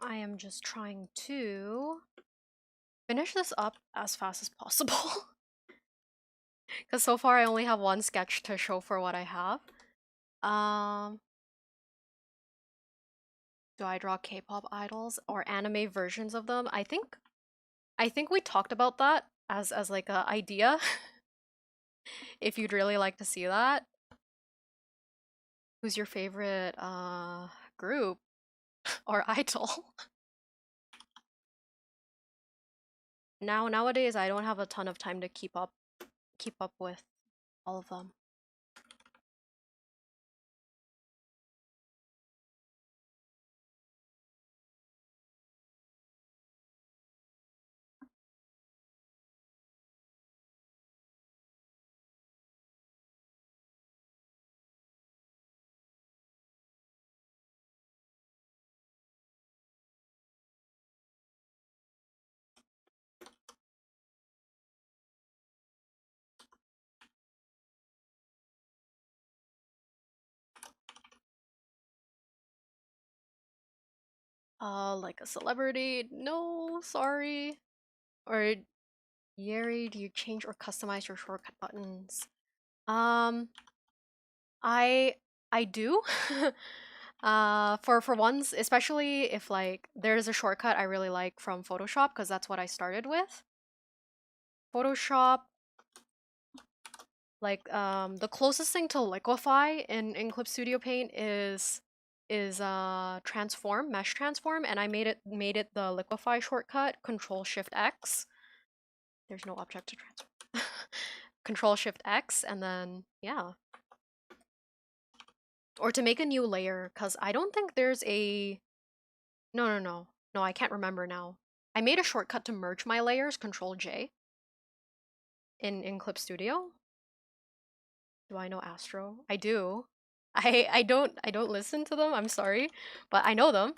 I am just trying to finish this up as fast as possible. Because so far I only have one sketch to show for what I have. Do I draw K-pop idols or anime versions of them? I think we talked about that as like a idea. If you'd really like to see that. Who's your favorite group or idol? Nowadays I don't have a ton of time to keep up with all of them. Like a celebrity? No, sorry. Or Yeri, do you change or customize your shortcut buttons? Um, I I do. For ones, especially if like there's a shortcut I really like from Photoshop because that's what I started with. Photoshop, like the closest thing to liquify in Clip Studio Paint is transform, mesh transform, and I made it the liquify shortcut, Control Shift X. There's no object to transform. Control Shift X, and then yeah. Or to make a new layer, because I don't think there's a no, I can't remember now. I made a shortcut to merge my layers, Control J, in Clip Studio. Do I know Astro? I do. I don't listen to them, I'm sorry, but I know them.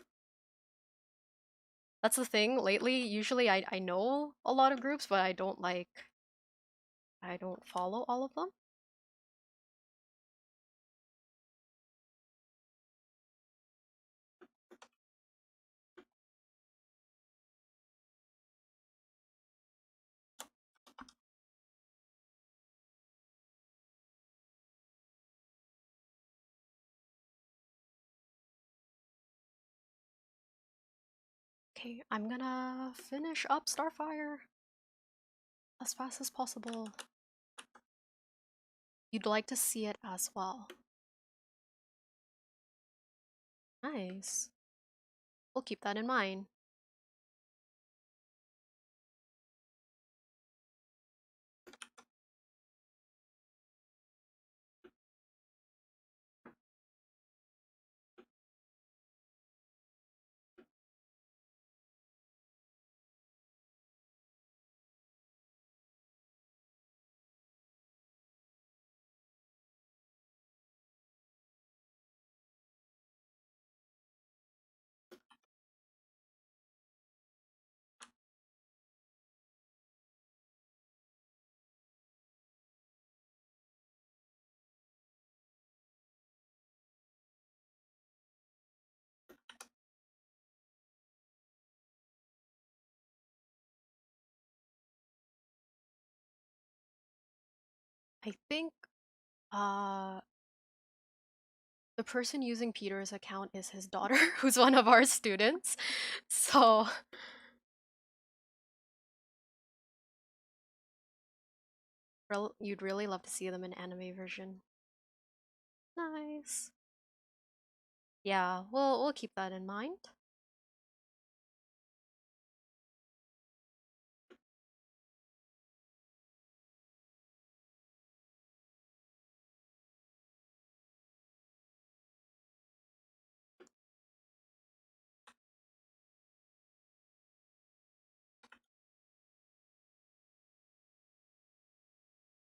That's the thing. Lately, usually I know a lot of groups, but I don't follow all of them. Okay, I'm gonna finish up Starfire as fast as possible. You'd like to see it as well. Nice. We'll keep that in mind. I think uh The person using Peter's account is his daughter, who's one of our students. So you'd really love to see them in anime version. Nice. Yeah, we'll keep that in mind.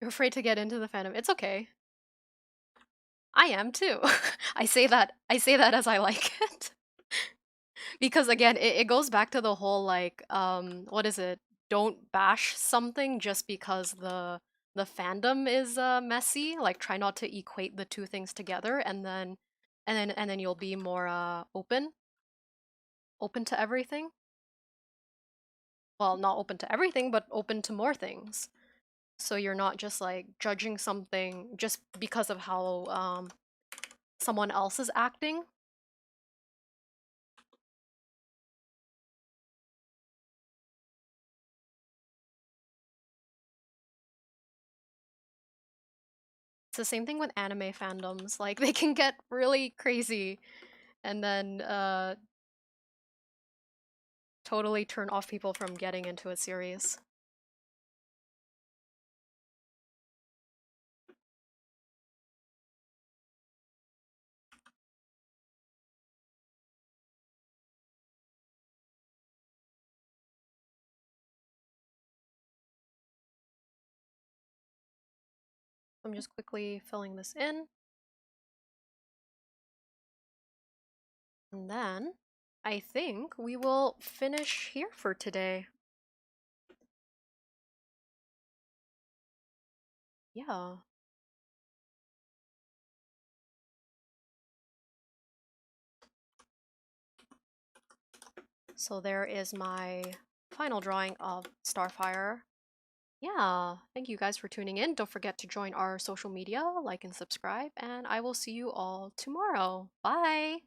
You're afraid to get into the fandom. It's okay. I am too. I say that as I like it. Because again, it goes back to the whole like what is it? Don't bash something just because the fandom is messy. Like try not to equate the two things together and then you'll be more open to everything. Well, not open to everything, but open to more things. So you're not just like judging something just because of how someone else is acting. It's the same thing with anime fandoms. Like they can get really crazy and then totally turn off people from getting into a series. I'm just quickly filling this in. And then I think we will finish here for today. Yeah. So there is my final drawing of Starfire. Yeah, thank you guys for tuning in. Don't forget to join our social media, like and subscribe, and I will see you all tomorrow. Bye!